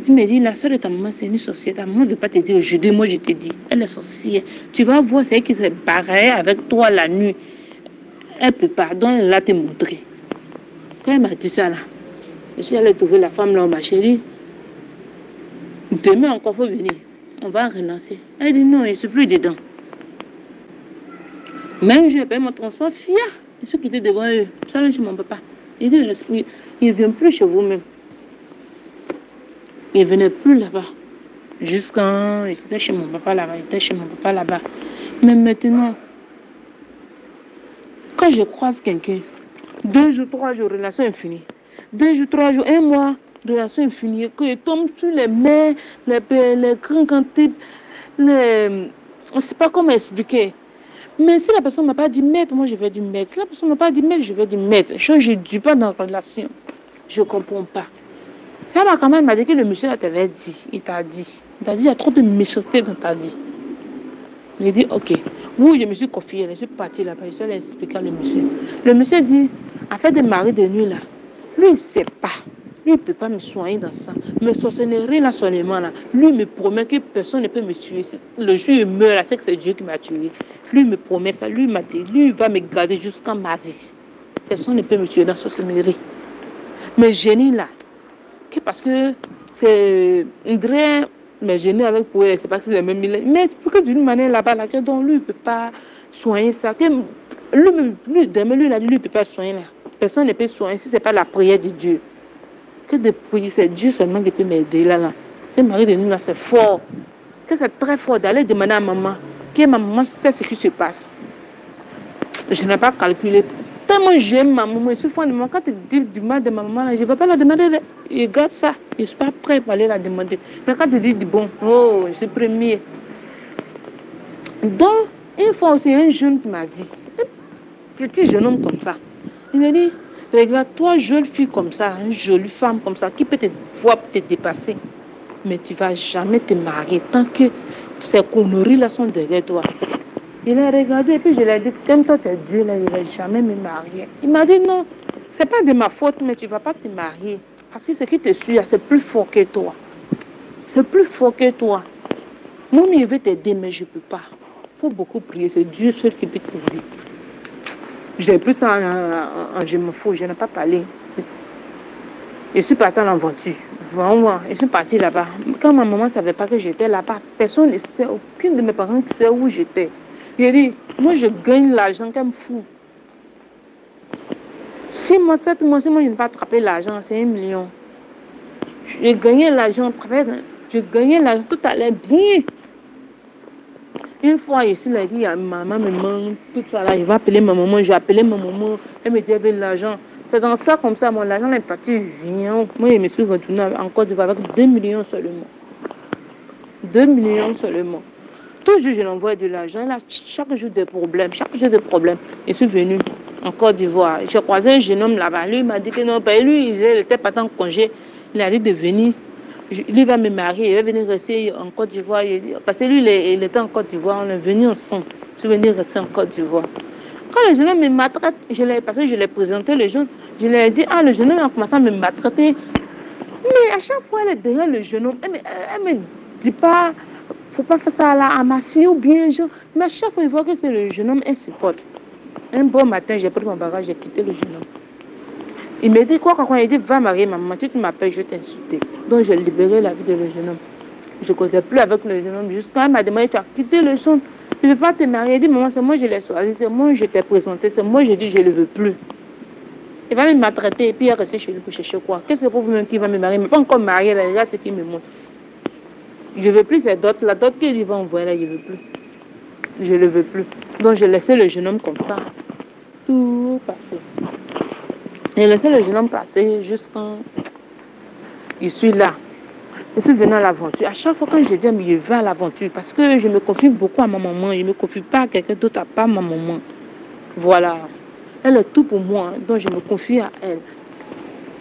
Il me dit, la soeur de ta maman, c'est une sorcière. Ta maman ne veut pas te dire aujourd'hui, moi je te dis. Elle est sorcière. Tu vas voir, c'est elle qui s'est bagaillée avec toi la nuit. Elle peut pas, donc elle va te montrer. Quand elle m'a dit ça là, je suis allée trouver la femme là, ma chérie. Demain encore, il faut venir. On va relancer. Elle dit non, je ne suis plus dedans. Même je paye mon transport fier. Je suis quitté devant eux. Je suis allée chez mon papa. Il dit, il ne vient plus chez vous-même. Il ne venait plus là-bas. Jusqu'à il était chez mon papa là-bas. Mais maintenant, quand je croise quelqu'un, 2 jours, 3 jours, relation infinie. 2 jours, 3 jours, 1 mois, relation infinie. Que je tombe sur les mers, les grands cantiques, on ne sait pas comment expliquer. Mais si la personne ne m'a pas dit maître, moi je vais dire maître. Si la personne ne m'a pas dit maître, je vais dire maître. Je ne dis pas dans la relation. Je ne comprends pas. Ça m'a quand même dit que le monsieur t'avait dit. Il t'a dit, il y a trop de méchanceté dans ta vie. J'ai dit, ok. Oui, je me suis confiée, je suis partie là-bas, je suis allée expliquer à le monsieur. Le monsieur dit, affaire de mari de nuit là, lui il ne sait pas. Lui il ne peut pas me soigner dans ça. Mais sorcellerie là seulement là, lui il me promet que personne ne peut me tuer. Le jour où il meurt là, c'est que c'est Dieu qui m'a tué. Lui il me promet ça, lui il m'a dit, lui il va me garder jusqu'à ma vie. Personne ne peut me tuer dans la sorcellerie. Mais génie là, parce que c'est André, mais génie avec pour elle, c'est pas que c'est le même milieu. Mais c'est pour que d'une manière là-bas, là, donc lui, il ne peut pas soigner ça. Lui, demain, lui, il a dit, lui, il ne peut pas soigner là. Personne ne peut soigner si ce n'est pas la prière de Dieu. Que de prier, c'est Dieu seulement qui peut m'aider là. Ce mari de nous là, c'est fort. Que c'est très fort d'aller demander à maman, que ma maman sait ce qui se passe. Je n'ai pas calculé. Tellement j'aime ma maman, je suis fan de moi. Quand tu dis du mal de ma maman, là, je ne vais pas la demander. Je garde ça. Je ne suis pas prêt pour aller la demander. Mais quand tu dis du bon, oh, je suis premier. Donc, une fois aussi, un jeune qui m'a dit, un petit jeune homme comme ça, il m'a dit, regarde, toi, jeune fille comme ça, une jolie femme comme ça, qui peut te voir te dépasser, mais tu ne vas jamais te marier tant que ces conneries-là sont derrière toi. Il a regardé et puis je lui ai dit, comme toi t'es Dieu là, il ne va jamais me marier. Il m'a dit non, c'est pas de ma faute, mais tu ne vas pas te marier. Parce que ce qui te suit, c'est plus fort que toi. C'est plus fort que toi. Moi, je veux t'aider, mais je ne peux pas. Il faut beaucoup prier, c'est Dieu seul qui peut t'aider. J'ai plus ça en je me fous, je n'ai pas parlé. Je suis partie en aventure. Vraiment, je suis partie là-bas. Quand ma maman ne savait pas que j'étais là-bas, personne ne sait, aucun de mes parents ne sait où j'étais. J'ai dit, moi je gagne l'argent comme fou. 6 mois, 7 mois, si moi je n'ai pas attrapé l'argent, c'est 1 million. J'ai gagné l'argent, j'ai gagné l'argent, tout allait bien. Une fois, je suis là, dit, maman me manque, tout ça là, je vais appeler ma maman, j'ai appelé ma maman, elle me dit, avec l'argent. C'est dans ça, comme ça, mon argent est parti, viens. Moi, je me suis retournée en Côte d'Ivoire avec 2 millions seulement. 2 millions seulement. Toujours, je l'envoie de l'argent. Là, chaque jour des problèmes, chaque jour des problèmes. Je suis venue en Côte d'Ivoire. J'ai croisé un jeune homme là-bas. Lui, il m'a dit que non, ben, lui, il était pas en congé. Il a dit de venir. Lui va me marier. Il va venir rester en Côte d'Ivoire. Parce que lui, il était en Côte d'Ivoire. On est venu ensemble. Je suis venue rester en Côte d'Ivoire. Quand le jeune homme me maltraite, parce que je l'ai présenté le jeune, je lui ai dit, ah, le jeune homme a commencé à me maltraiter. Mais à chaque fois, elle est derrière le jeune homme. Elle me dit pas, faut pas faire ça là à ma fille ou bien je... Mais à chaque fois, il voit que c'est le jeune homme, elle supporte. Un bon matin, j'ai pris mon bagage, j'ai quitté le jeune homme. Il me dit quoi quand il dit, va marier maman, si tu m'appelles, je vais t'insulter. Donc, j'ai libéré la vie de le jeune homme. Je ne causais plus avec le jeune homme. Jusqu'à elle m'a demandé, tu as quitté le jeune. Tu ne veux pas te marier. Il dit, maman, c'est moi, je l'ai choisi. C'est moi, je t'ai présenté. C'est moi, je dis, je ne le veux plus. Il va me maltraiter et puis il est resté chez lui pour chercher quoi. Qu'est-ce que pour vous-même qui va me marier? Mais pas encore marié, là, déjà, c'est qui me montre. Je ne veux plus ces dots. La dot qu'il va envoyer là, je ne veux plus. Je ne le veux plus. Donc, j'ai laissé le jeune homme comme ça. Tout passer. J'ai laissé le jeune homme passer jusqu'à... Je suis là. Je suis venue à l'aventure. À chaque fois que je dis, je vais à l'aventure. Parce que je me confie beaucoup à ma maman. Je ne me confie pas à quelqu'un d'autre à part ma maman. Voilà. Elle est tout pour moi. Donc, je me confie à elle.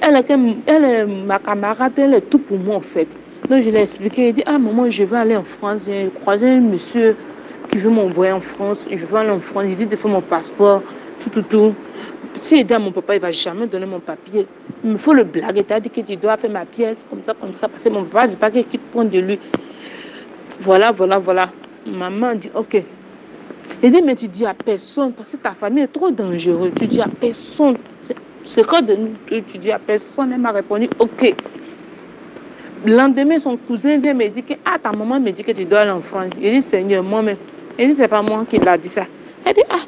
Elle est ma camarade. Elle est tout pour moi, en fait. Donc, je l'ai expliqué. Elle dit, ah, maman, je vais aller en France. J'ai croisé un monsieur qui veut m'envoyer en France. Je veux aller en France. Il dit de faire mon passeport. Tout. Si il dit à mon papa, il ne va jamais donner mon papier. Il me faut le blaguer. Tu as dit que tu dois faire ma pièce comme ça. Parce que mon papa ne veut pas qu'il prenne de lui. Voilà. Maman dit, ok. Il dit, mais tu dis à personne. Parce que ta famille est trop dangereuse. Tu dis à personne. C'est quoi de nous, tu dis à personne. Elle m'a répondu, ok. Le lendemain, son cousin vient me dire que, ah, ta maman me dit que tu dois aller en France. Il dit, Seigneur, moi-même. Il dit, c'est pas moi qui l'a dit ça. Elle dit, ah.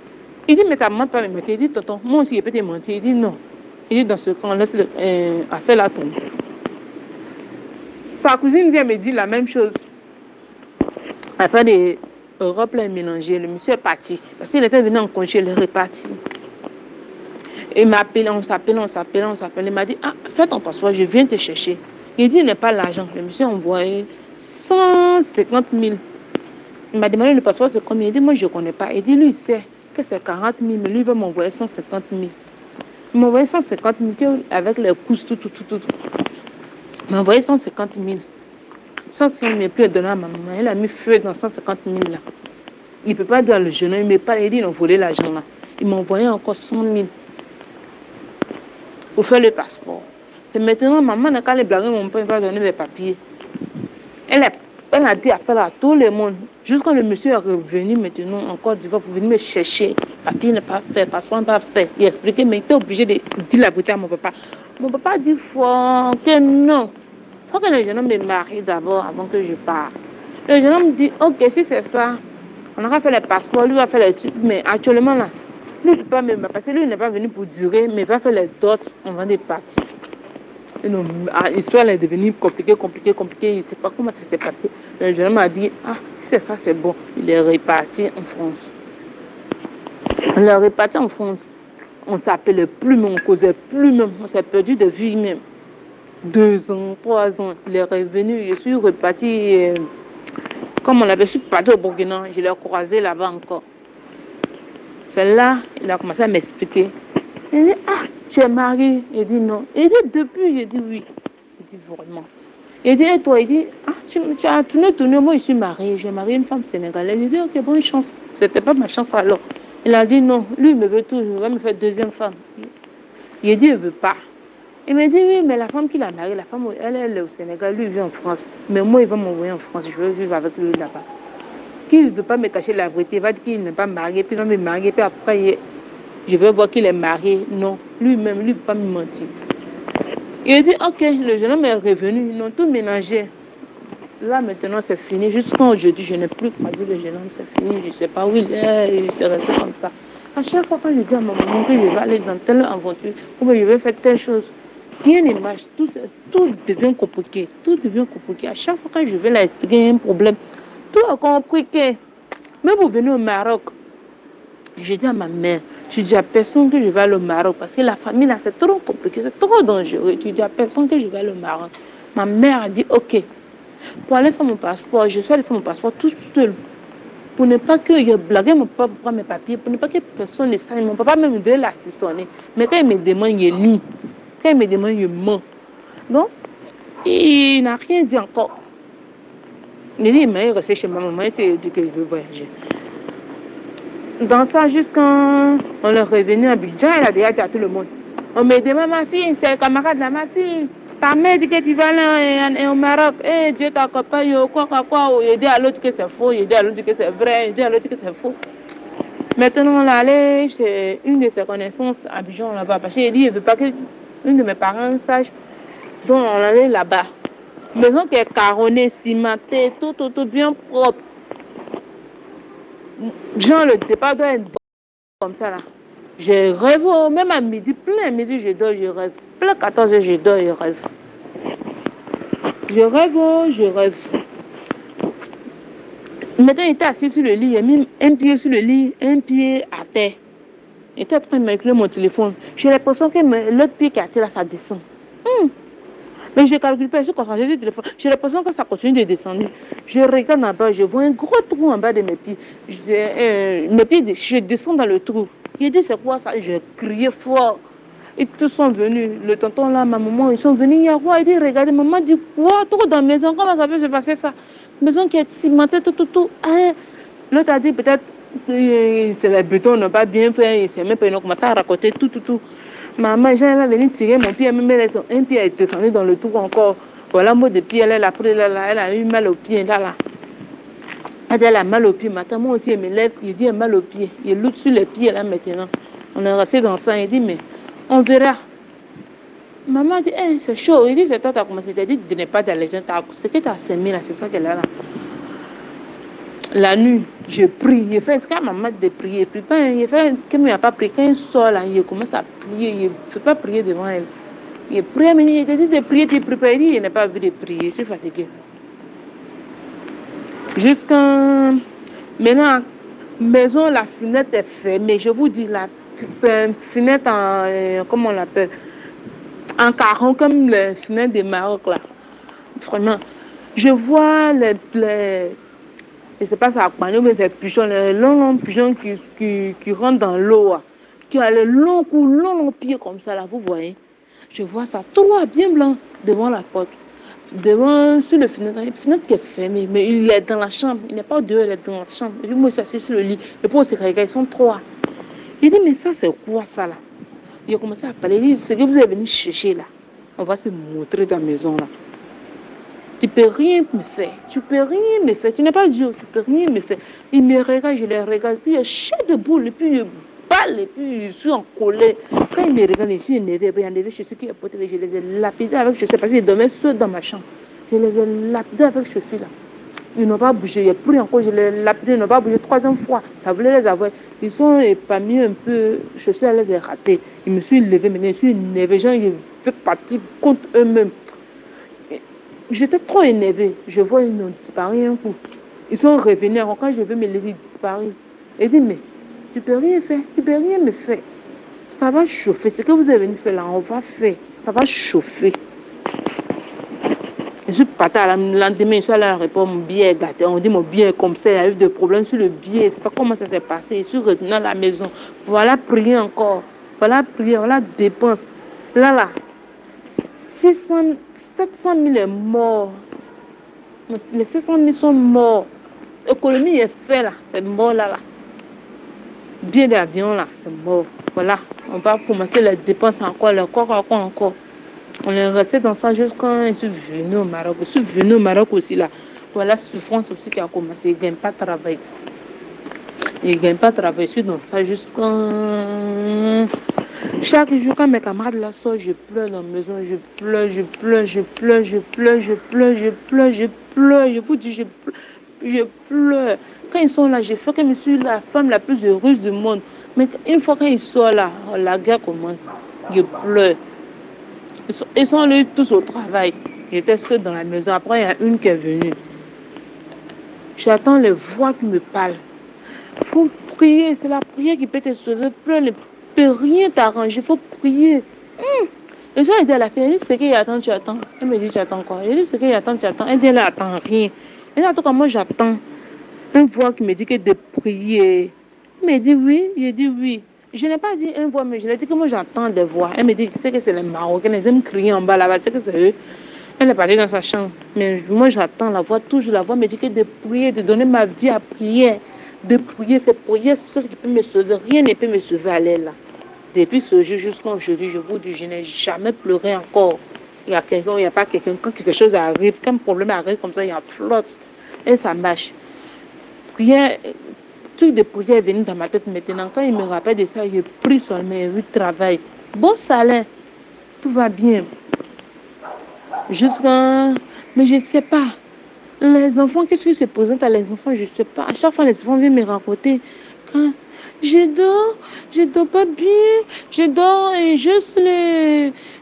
Il dit, mais ta maman ne peut pas me mentir. Il dit, tonton, moi aussi, je peux te mentir. Il dit, non. Il dit, dans ce cas, on laisse affaire là tomber. Sa cousine vient me dire la même chose. Affaire d'Europe, là, est mélangée. Le monsieur est parti. Parce qu'il était venu en congé, il est reparti. Il m'a appelé, on s'appelle. Il m'a dit, ah, fais ton passeport, je viens te chercher. Il dit, il n'est pas l'argent. Le monsieur a envoyé 150 000. Il m'a demandé le passeport, c'est combien? Il dit, moi, je ne connais pas. Il dit, lui, il sait que c'est 40 000, mais lui, il va m'envoyer 150 000. Il m'a envoyé 150 000 avec les coûts, tout. Il m'a envoyé 150 000. 150 000, plus donné à ma maman. Elle a mis feu dans 150 000 là. Il ne peut pas dire le jeune, il ne m'a pas dit, ils ont volé l'argent là. Il m'a envoyé encore 100 000 pour faire le passeport. C'est maintenant, maman n'a qu'à les blaguer, mon père va donner mes papiers. Elle a dit à faire à tout le monde. Jusqu'à le monsieur est revenu maintenant en Côte d'Ivoire pour venir me chercher. Papier n'est pas fait, passeport n'est pas fait. Il a expliqué, mais il était obligé de dire la vérité à mon papa. Mon papa dit fort que non. Il faut que le jeune homme me marie d'abord avant que je parte. Le jeune homme dit, ok, si c'est ça, on aura fait les passeports, lui va faire les trucs. Mais actuellement là, lui ne peut pas me marier parce que lui n'est pas venu pour durer, mais il va faire les dots, on va partir. L'histoire est devenue compliquée. Il ne sait pas comment ça s'est passé. Le jeune homme a dit, ah, si c'est ça, c'est bon. Il est reparti en France. On ne s'appelait plus, mais on ne causait plus même. On s'est perdu de vue même. 2 ans, 3 ans, il est revenu. Je suis reparti, comme on avait su partir au Burkina, je l'ai croisé là-bas encore. C'est là, il a commencé à m'expliquer. Il dit, ah, tu es marié? Il dit non. Il dit depuis, j'ai dit oui. Il dit vraiment. Il dit, et toi? Il dit, ah, tu as tourné, moi je suis mariée. J'ai marié une femme sénégalaise. Il dit, ok, bonne chance. C'était pas ma chance alors. Il a dit non, lui il me veut toujours, il va me faire deuxième femme. Il dit, il ne veut pas. Il me dit, oui, mais la femme qu'il a mariée, la femme, elle est au Sénégal, lui il vit en France. Mais moi, il va m'envoyer en France, je veux vivre avec lui là-bas. Qui ne veut pas me cacher la vérité, il va dire qu'il n'est pas marié, puis il va me marier, puis après, je vais voir qu'il est marié. Non, lui-même, lui ne peut pas me mentir. Il dit, ok, le jeune homme est revenu, ils ont tout mélangé. Là, maintenant, c'est fini. Jusqu'à aujourd'hui, je n'ai plus croisé le jeune homme, c'est fini. Je ne sais pas où il est, il s'est resté comme ça. À chaque fois, quand je dis à ma maman que je vais aller dans telle aventure, ou bien je vais faire telle chose, rien ne marche. Tout devient compliqué. Tout devient compliqué. À chaque fois, quand je vais leur expliquer un problème, tout est compliqué. Même pour venir au Maroc, je dis à ma mère, tu dis à personne que je vais aller au Maroc parce que la famille là, c'est trop compliqué, c'est trop dangereux. Tu dis à personne que je vais aller au Maroc. Ma mère a dit, ok. Pour aller faire mon passeport, je suis allée faire mon passeport toute seule. Pour ne pas que je blague mon papa pour mes papiers, pour ne pas que personne ne sache. Mon papa même devait l'assistonner. Mais quand il me demande, il lit. Quand il me demande, il ment. Donc, il n'a rien dit encore. Il dit, mais il restait chez ma maman, il s'est dit que je veux voyager. Dans ça, jusqu'à on est revenu à Abidjan, il a déjà dit à tout le monde. On me demande, ma fille, c'est le camarade de ma fille. Ta mère dit que tu vas aller au Maroc. Eh, Dieu t'accompagne, quoi. Il dit à l'autre que c'est faux, il dit à l'autre que c'est vrai, il dit à l'autre que c'est faux. Maintenant, on est allé chez une de ses connaissances à Abidjan là-bas. Parce qu'il dit, il ne veut pas que une de mes parents sache. Donc, on est allé là-bas. Maison qui est carronnée, cimentée, tout bien propre. Genre, le départ doit être comme ça là. Je rêve, même à midi, plein midi, je dors, je rêve. Plein 14 heures, je dors, je rêve. Je rêve. Maintenant, il était assis sur le lit, il a mis un pied sur le lit, un pied à terre. Il était en train de manipuler mon téléphone. J'ai l'impression que l'autre pied qui est à terre là, ça descend. Mais je ne calcule pas, je suis concentrée sur le téléphone. J'ai l'impression que ça continue de descendre. Je regarde en bas, je vois un gros trou en bas de mes pieds. Mes pieds, je descends dans le trou. Il dit, c'est quoi ça? Je criais fort. Ils tous sont venus. Le tonton là, ma maman, ils sont venus. Il y a quoi? Il dit, regardez, maman dit, quoi? Trop dans la maison, comment ça peut se passer ça? Maison qui est cimentée, tout. Ah, l'autre a dit, peut-être, c'est les bétons n'ont pas bien fait. C'est même pas, ils ont commencé à raconter tout. Maman, j'ai venu tirer mon pied, même un pied est descendu dans le trou encore. Voilà, mot de pied, elle a eu mal au pied, là. Elle a mal au pied. Matin, moi aussi, elle me lève, il dit, elle a mal au pied. Il lutte sur les pieds, là, maintenant. On est resté dans ça, il dit, mais on verra. Maman dit, hey, c'est chaud. Il dit, c'est toi qui as commencé. Il dit, de ne pas d'aller. Ce que tu as semé, là, c'est ça qu'elle a là. La nuit, je prie. Il fait quand maman de prier. Puis il fait comme il n'a pas prié. Quand il sort là, il commence à prier. Il ne fait pas prier devant elle. Il prie, mais il te dit de prier, tu pries pas. Il dit, il n'a pas envie de prier. Je suis fatiguée. Jusqu'à maintenant, maison, la fenêtre est fermée. Je vous dis, la fenêtre en, comment on l'appelle, en carreau, comme les fenêtres des Maroc là. Vraiment, je vois les je ne sais pas ça mais c'est pigeons, les longs pigeons qui rentrent dans l'eau, qui a les longs coups, longs pieds comme ça là, vous voyez. Je vois ça, trois bien blancs devant la porte, devant sur le fenêtre qui est fermée, mais il est dans la chambre, il n'est pas dehors, il est dans la chambre. Et puis moi je suis assis sur le lit, et pour se regarder, ils sont trois. Il dit, mais ça c'est quoi ça là? Il a commencé à parler, il dit, ce que vous êtes venu chercher là, on va se montrer dans la maison là. Tu ne peux rien me faire. Tu n'es pas Dieu, tu ne peux rien me faire. Il me regarde, je les regarde, puis il chute de boule, et puis il balle, et puis je suis en colère. Quand il me regarde, je suis énervée, il y a des chaussures qui sont portées, je les ai lapidés avec chaussures, parce qu'ils dormaient seuls dans ma chambre. Je les ai lapidés avec chaussures là. Ils n'ont pas bougé, il n'y a plus encore, je les ai lapidés, ils n'ont pas bougé 3e fois. Ça voulait les avoir. Ils sont épargnés un peu, chaussures, elle les a ratées. Je me suis levée, maintenant je suis énervée, genre, je fais partie contre eux-mêmes. J'étais trop énervée. Je vois ils ont disparu un coup. Ils sont revenus. Quand je veux me lever, ils disparus. Il dit, mais tu peux rien faire. Tu peux rien me faire. Ça va chauffer. Ce que vous avez venu faire là, on va faire. Ça va chauffer. Je suis partie à le lendemain, je suis allée répondre, mon billet est gâté. On dit mon billet est comme ça, il y a eu des problèmes sur le billet. Je ne sais pas comment ça s'est passé. Je suis retenue à la maison. Voilà, prier encore. Voilà, prier, voilà, dépense. Là, 600, 700 000 est mort. Les 600 000 sont morts. L'économie est faite là, c'est mort là. Billet d'avion là, c'est mort. Voilà, on va commencer les dépenses encore, encore. On est resté dans ça jusqu'à je suis venu au Maroc. Je suis venu au Maroc aussi là. Voilà, souffrance aussi qui a commencé. Il ne gagne pas de travail. Il ne gagne pas de travail. Je suis dans ça jusqu'à... Chaque jour, quand mes camarades là sortent, je pleure dans la maison. Je pleure. Je vous dis, je pleure. Quand ils sont là, je fais comme je suis la femme la plus heureuse du monde. Mais une fois qu'ils sortent là, la guerre commence. Je pleure. Ils sont allés tous au travail. J'étais seule dans la maison. Après, il y a une qui est venue. J'attends les voix qui me parlent. Il faut prier. C'est la prière qui peut te sauver. Pleure ne peut rien t'arranger. Il faut prier. Les gens étaient à la fille. Elle dit, ce qu'il attend, tu attends. Elle me dit, tu attends quoi? Elle dit, ce qu'il attend, tu attends. Elle dit, elle attend rien. Elle dit, en tout cas, moi, j'attends. Une voix qui me dit que de prier. Elle me dit oui. Je dis oui. Je n'ai pas dit une voix, mais je lui ai dit que moi j'entends des voix. Elle me dit, tu sais que c'est les Marocains, ils aiment crier en bas là-bas, c'est que c'est eux. Elle est partie dans sa chambre. Mais moi j'entends la voix, toujours la voix me dit que de prier, de donner ma vie à prier. De prier, c'est prier seul qui peut me sauver. Rien ne peut me sauver à l'aile là. Depuis ce jour jusqu'à aujourd'hui, je vous dis, je n'ai jamais pleuré encore. Il y a quelqu'un, il n'y a pas quelqu'un, quand quelque chose arrive, quand un problème arrive comme ça, il y a flotte. Et ça marche. Prière. Truc de prière est venu dans ma tête maintenant. Quand il me rappelle de ça, je prie seulement, je travaille. Bon salaire, tout va bien. Jusqu'à... Mais je ne sais pas. Les enfants, qu'est-ce qui se présente à les enfants, je ne sais pas. À chaque fois, les enfants viennent me raconter. Quand je dors pas bien. Je dors juste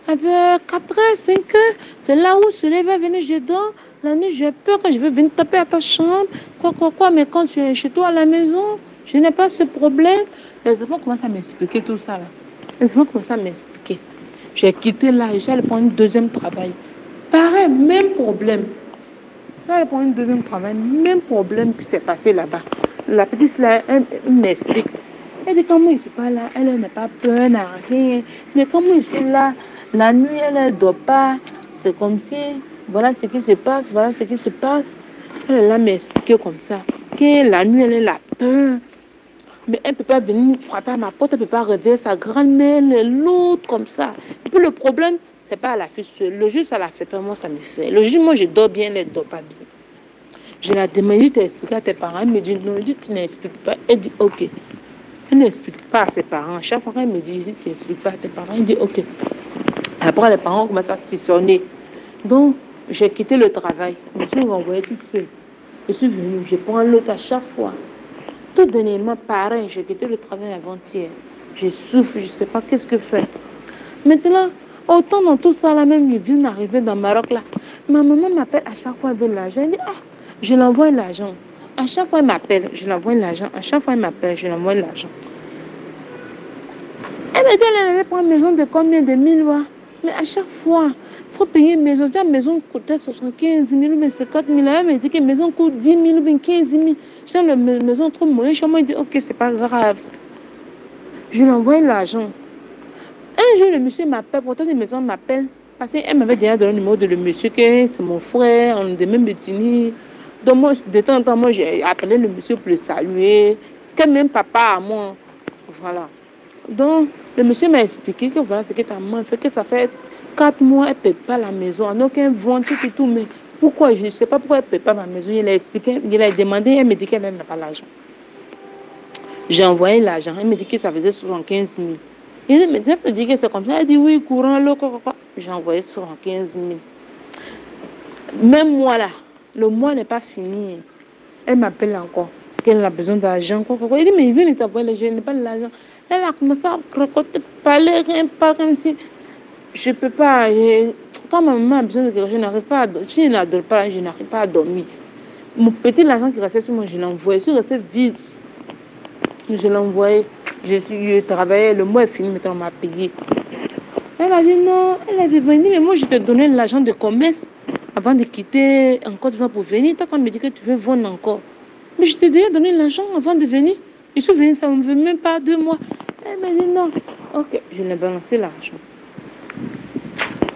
avec 4 heures, 5 heures. C'est là où le soleil va venir, je dors. La nuit, j'ai peur quand je vais venir taper à ta chambre. Quoi. Mais quand tu es chez toi à la maison, je n'ai pas ce problème. Les enfants commencent à m'expliquer tout ça là. Les enfants commencent à m'expliquer. J'ai quitté là et j'allais prendre un deuxième travail. Pareil, même problème. J'allais prendre un deuxième travail, même problème qui s'est passé là-bas. La petite là, elle m'explique. Elle dit comment je suis pas là, elle n'a pas peur, elle n'a rien. Mais comment je suis là, la nuit elle ne dort pas. C'est comme si, voilà ce qui se passe, voilà ce qui se passe. Elle là m'expliquer comme ça. Que la nuit elle a peur. Mais elle ne peut pas venir frapper à ma porte, elle ne peut pas réveiller sa grand-mère, l'autre comme ça. Et puis le problème, ce n'est pas à la fille seule. Le jour, ça la fait peur, moi, ça me fait. Le jour, moi, je dors bien, elle ne dort pas bien. Je la demande, tu expliques à tes parents. Elle me dit, non, tu n'expliques pas. Elle dit, ok. Elle n'explique pas à ses parents. Chaque fois qu'elle me dit, tu n'expliques pas à tes parents, elle dit, ok. Après, les parents commencent à sissonner. Donc, j'ai quitté le travail. Je me suis renvoyée toute seule. Je suis venue, je prends l'autre à chaque fois. Tout dernièrement, pareil, j'ai quitté le travail avant-hier. Je souffre, je ne sais pas qu'est-ce que faire. Maintenant, autant dans tout ça, là même, je viens d'arriver dans le Maroc, là. Ma maman m'appelle à chaque fois avec l'argent. Elle dit, ah, je l'envoie l'argent. À chaque fois, elle m'appelle, je l'envoie l'argent. À chaque fois, elle m'appelle, je l'envoie l'argent. Elle me dit, elle allait prendre une maison de combien de 1000 euros. Mais à chaque fois, il faut payer une maison. La maison coûtait 75 000 ou 50 000. Elle me dit que la maison coûte 10 000 ou 15 000. Je dis, la maison trop moyen. Chez moi, il dit, ok, c'est pas grave. Je lui envoie l'argent. Un jour, le monsieur m'appelle, pourtant, la maison m'appelle. Parce qu'elle m'avait déjà donné le numéro de le monsieur, que c'est mon frère, on est des mêmes ethnies. Donc, moi, de temps en temps, moi, j'ai appelé le monsieur pour le saluer. Que même papa à moi. Voilà. Donc, le monsieur m'a expliqué que voilà ce que ta maman fait, que ça fait 4 mois, elle ne paie pas la maison. En aucun vent, tout. Mais pourquoi? Je ne sais pas pourquoi elle ne paie pas ma maison. Il a expliqué, il a demandé, elle me dit qu'elle n'a pas l'argent. J'ai envoyé l'argent. Elle me dit que ça faisait 75 000. Il me dit que c'est comme ça. Elle dit oui, courant, là, quoi. J'ai envoyé 75 000. Même moi là, le mois n'est pas fini. Elle m'appelle encore qu'elle a besoin d'argent. Il dit, mais il vient de t'envoyer l'argent, je n'ai pas de l'argent. Elle a commencé à parler, pas comme si je ne peux pas. Quand ma maman a besoin de quelque chose, je n'arrive pas à dormir. Si je n'adore pas, je n'arrive pas à dormir. Mon petit argent qui restait sur moi, je l'ai envoyé. Je suis restée vide. Je l'ai envoyé. Je travaillais, le mois est fini, maintenant on m'a payé. Elle m'a dit non, elle avait venu, mais moi je te donnais l'argent de commerce avant de quitter en Côte d'Ivoire pour venir. Toi, quand me dit que tu veux vendre encore. Mais je t'ai déjà donné l'argent avant de venir. Je suis venue, ça ne me fait même pas 2 mois. Elle m'a dit non. Ok, je l'ai balancé l'argent.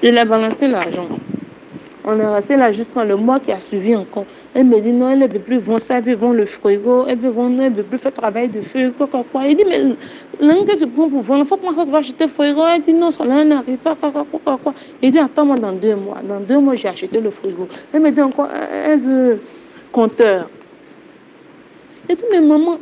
Je l'ai balancé l'argent. On est resté là jusqu'à le mois qui a suivi encore. Elle me dit non, elle ne veut plus vendre ça, elle veut vendre le frigo, elle veut vendre, elle veut plus faire travail de feu, quoi. Il dit, mais l'un que tu prends pour vendre, il faut penser que tu vas acheter le frigo. Elle dit non, ça n'arrive pas, quoi. Il dit attends-moi dans 2 mois. Dans 2 mois, j'ai acheté le frigo. Elle me dit encore, elle veut compteur. Et tout, mais maman,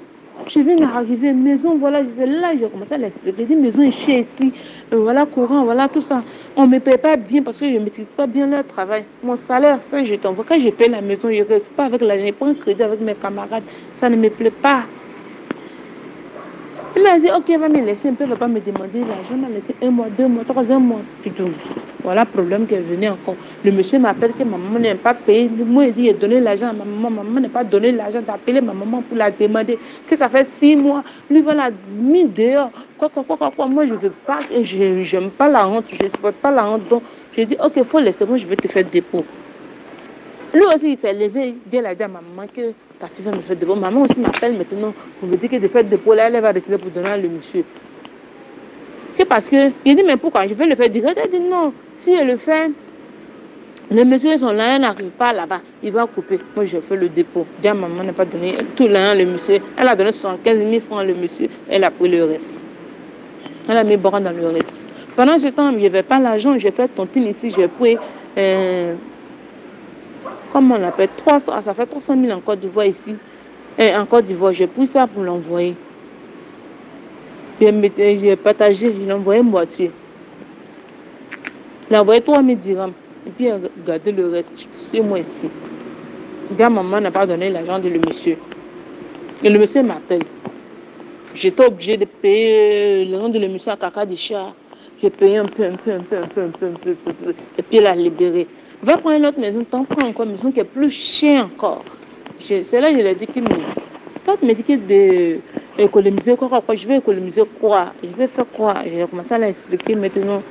je viens d'arriver, maison, voilà, là, j'ai commencé à l'expliquer. J'ai dit, maison est chère ici, voilà, courant, voilà, tout ça. On ne me paye pas bien parce que je ne maîtrise pas bien leur travail. Mon salaire, ça, je t'envoie. Quand je paye la maison, je ne reste pas avec l'argent, je prends un crédit avec mes camarades. Ça ne me plaît pas. Il m'a dit, ok, elle va me laisser un peu, elle ne va pas me demander l'argent. Elle m'a laissé 1 mois, 2 mois, 3 mois, tout. Voilà le problème qui est venu encore. Le monsieur m'appelle que ma maman n'est pas payée. Moi, il dit, il a donné l'argent à ma maman. Ma maman n'a pas donné l'argent. D'appeler ma maman pour la demander. Que ça fait 6 mois. Lui, voilà, mis dehors. Quoi. Moi, je ne veux pas. Je n'aime pas la honte. Je ne supporte pas la honte. Donc, j'ai dit, ok, il faut laisser. Moi, je vais te faire dépôt. Lui aussi, il s'est levé, il a dit à ma maman que ta fille va me faire dépôt. Maman aussi m'appelle maintenant pour me dire que de faire dépôt, là, elle va retirer pour donner à le monsieur. Que parce que, il dit, mais pourquoi je vais le faire direct? Elle dit, non, si elle le fait, le monsieur, son là, n'arrive pas là-bas, il va couper. Moi, je fais le dépôt. Déjà, maman n'a pas donné tout l'an, le monsieur. Elle a donné 75 000 francs, le monsieur, elle a pris le reste. Elle a mis bras dans le reste. Pendant ce temps, je n'avais pas l'argent, j'ai fait tontine ici, j'ai pris. Comment on appelle 300, ça fait 300 000 en Côte d'Ivoire ici. Et en Côte d'Ivoire, j'ai pris ça pour l'envoyer. J'ai partagé, je l'ai envoyé moitié. Il a envoyé 3 000 dirhams. Et puis il a gardé le reste. C'est moi ici. Déjà, maman n'a pas donné l'argent de le monsieur. Et le monsieur m'appelle. J'étais obligée de payer le nom de le monsieur à Kaka Dicha. J'ai payé un peu. Et puis il a libéré. Va prendre une autre maison, t'en prends encore une maison qui est plus chère encore. C'est là que je lui ai dit que toi tu me dis que d'économiser quoi, je vais économiser quoi, je vais faire quoi. J'ai commencé à l'expliquer maintenant.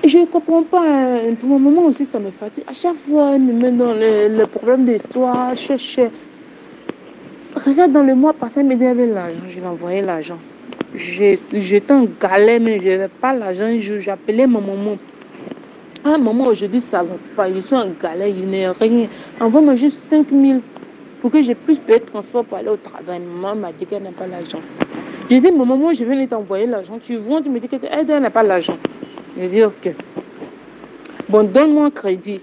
Je ne comprends pas, pour le moment aussi ça me fatigue. À chaque fois, elle me met dans le problème d'histoire, Regarde, dans le mois passé, elle me dit avec l'argent, je lui ai envoyé l'argent. J'étais en galère, mais je n'avais pas l'argent, j'appelais ma maman. Ah, maman, aujourd'hui, ça ne va pas. Je suis en galère, je n'ai rien. Envoie-moi juste 5 000 pour que je puisse payer le transport pour aller au travail. Maman m'a dit qu'elle n'a pas l'argent. J'ai dit, maman, moi, je vais t'envoyer l'argent. Tu vois, tu me dis qu'elle n'a pas l'argent. J'ai dit, ok. Bon, donne-moi un crédit.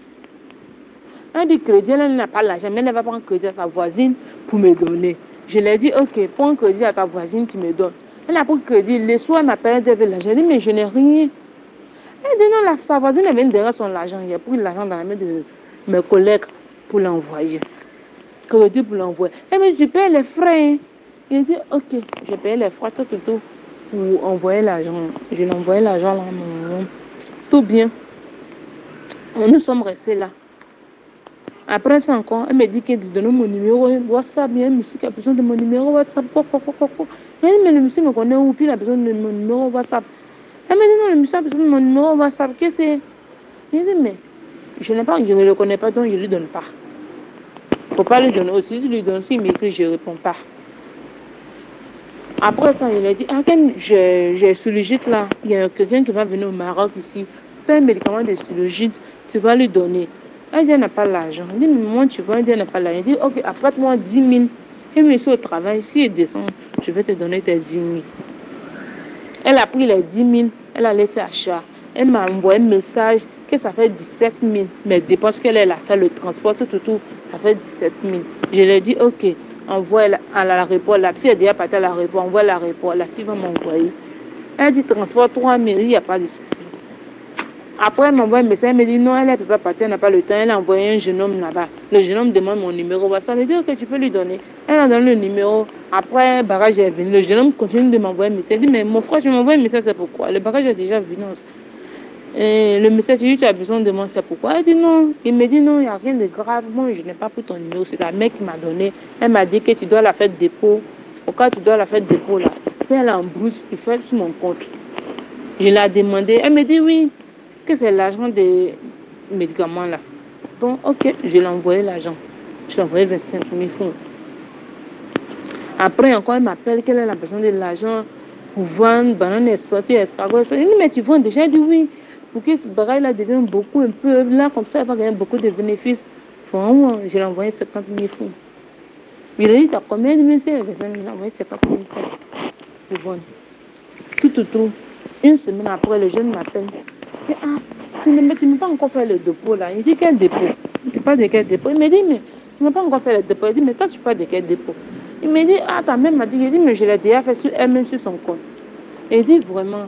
Elle dit crédit, elle n'a pas l'argent, mais elle va prendre crédit à sa voisine pour me donner. Je lui ai dit, ok, prends un crédit à ta voisine qui me donne. Elle a pris crédit. Le soir, elle m'appelle, elle veut l'argent. J'ai dit, mais je n'ai rien. Elle dit non, sa voisine est venue derrière son argent. Il a pris l'argent dans la main de mes collègues pour l'envoyer. Crédit pour l'envoyer. Elle me dit, je paye les frais. Il dit, ok, je paye les frais, tout pour envoyer l'argent. Je lui ai envoyé l'argent là, tout bien. Nous sommes restés là. Après ça encore, elle me dit qu'elle donne mon numéro WhatsApp. Il y a un monsieur qui a besoin de mon numéro WhatsApp. Quoi. Elle dit, mais le monsieur me connaît où, puis il a besoin de mon numéro WhatsApp. Elle me dit, non, le monsieur a besoin de mon numéro WhatsApp. Qu'est-ce que c'est? Je dis, mais je ne le connais pas, donc je ne lui donne pas. Il ne faut pas lui donner aussi. Si je lui donne, s'il m'écrit, je ne réponds pas. Après ça, il a dit, ah, quand j'ai Sulugite là, il y a quelqu'un qui va venir au Maroc ici, fais un médicament de Sulugite, tu vas lui donner. Elle dit, elle n'a pas l'argent. Elle dit, mais moi, tu vois, elle dit, elle n'a pas l'argent. Elle dit, ok, apprête-moi 10 000. Et monsieur au travail, s'il descend, je vais te donner tes 10 000. Elle a pris les 10 000, elle allait faire achat. Elle m'a envoyé un message que ça fait 17 000. Mais dépenses qu'elle a fait le transport, tout, ça fait 17 000. Je lui ai dit, ok, envoie à l'aéroport. La fille est déjà partie à l'aéroport, envoie à l'aéroport. La fille va m'envoyer. Elle dit, transport 3 000, il n'y a pas de souci. Après, elle m'envoie un message, elle me dit, non, elle ne peut pas partir, elle n'a pas le temps. Elle a envoyé un jeune homme là-bas. Le jeune homme demande mon numéro WhatsApp. Elle dit, ok, tu peux lui donner. Elle a donné le numéro. Après, le barrage est venu. Le jeune homme continue de m'envoyer un message. Elle dit, mais mon frère, tu m'envoies un message, c'est pourquoi? Le barrage est déjà venu. Et le message, tu as besoin de moi, c'est pourquoi? Elle dit non. Il me dit non, il n'y a rien de grave. Moi, je n'ai pas pris ton numéro. C'est la mec qui m'a donné. Elle m'a dit que tu dois la faire dépôt pourquoi tu dois la faire dépôt là? Si elle est en brousse, il fait sur mon compte. Je l'ai demandé, elle me dit oui, que c'est l'argent des médicaments là. Donc, ok, je lui ai envoyé l'argent. Je lui ai envoyé 25 000 francs. Après, encore, elle m'appelle qu'elle a la besoin de l'argent pour vendre banane et sortir, escargot. Je dis, mais tu vends déjà? Elle dit oui. Pour que ce bagage-là devienne beaucoup, un peu. Là, comme ça, elle va gagner beaucoup de bénéfices. Vraiment, je lui ai envoyé 50 000 francs. Il a dit, t'as combien de monsieur? Il a envoyé 50 000 francs pour vendre. Tout. Une semaine après, le jeune m'appelle. Ah, tu n'as pas encore fait le dépôt là. Il dit, quel dépôt? Tu parles de quel dépôt? Il me dit, mais tu n'as pas encore fait le dépôt. Il dit, mais toi, tu parles de quel dépôt? Il me dit, ah, ta mère m'a dit, il dit, mais je l'ai déjà fait sur elle-même sur son compte. Et il dit, vraiment,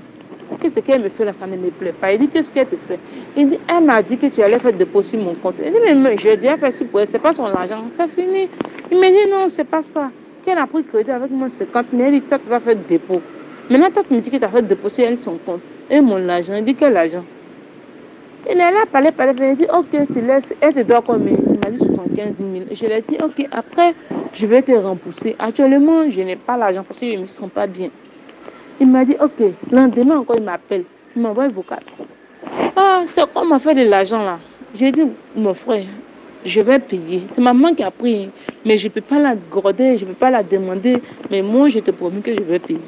qu'est-ce qu'elle me fait là, ça ne me plaît pas. Il dit, qu'est-ce qu'elle te fait? Il dit, elle m'a dit que tu allais faire le dépôt sur mon compte. Il dit, mais je l'ai déjà fait sur elle, c'est pas son argent, c'est fini. Il me dit, non, c'est pas ça. Qu'elle a pris crédit avec moi 50 000, elle dit, toi, tu vas faire le dépôt. Maintenant, toi, tu me dis que tu as fait le dépôt sur elle, son compte. Et mon argent, il dit, quel argent? Il est là, parler, il dit, ok, tu laisses, elle te doit combien? Il m'a dit 75 000. Je lui ai dit, ok, après, je vais te rembourser. Actuellement, je n'ai pas l'argent parce que je ne me sens pas bien. Il m'a dit, ok, le lendemain encore, il m'appelle. Il m'envoie un vocal. Ah, c'est quoi m'a fait de l'argent là? J'ai dit, mon frère, je vais payer. C'est maman qui a pris, mais je ne peux pas la gorder, je ne peux pas la demander. Mais moi, je te promets que je vais payer.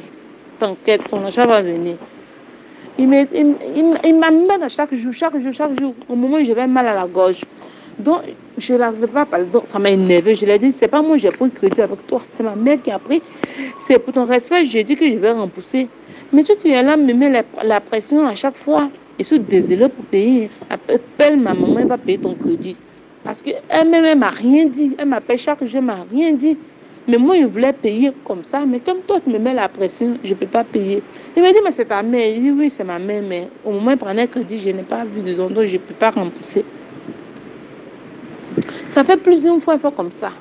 T'inquiète, ton argent va venir. Il m'amène chaque jour. Au moment où j'avais mal à la gorge. Donc, je ne l'avais pas parlé. Donc, ça m'a énervé. Je lui ai dit, c'est pas moi, j'ai pris crédit avec toi. C'est ma mère qui a pris. C'est pour ton respect, j'ai dit que je vais rembourser. Mais si tu es là, me mets la pression à chaque fois. Je suis désolée pour payer. Appelle ma maman, elle va payer ton crédit. Parce qu'elle-même, elle m'a rien dit. Elle m'appelle chaque jour, elle m'a rien dit. Mais moi, je voulais payer comme ça. Mais comme toi, tu me mets la pression, je ne peux pas payer. Il m'a dit, mais c'est ta mère. Il dit, oui, c'est ma mère. Mais au moment où elle prenait crédit, je n'ai pas vu de don, donc je ne peux pas rembourser. Ça fait plusieurs fois comme ça.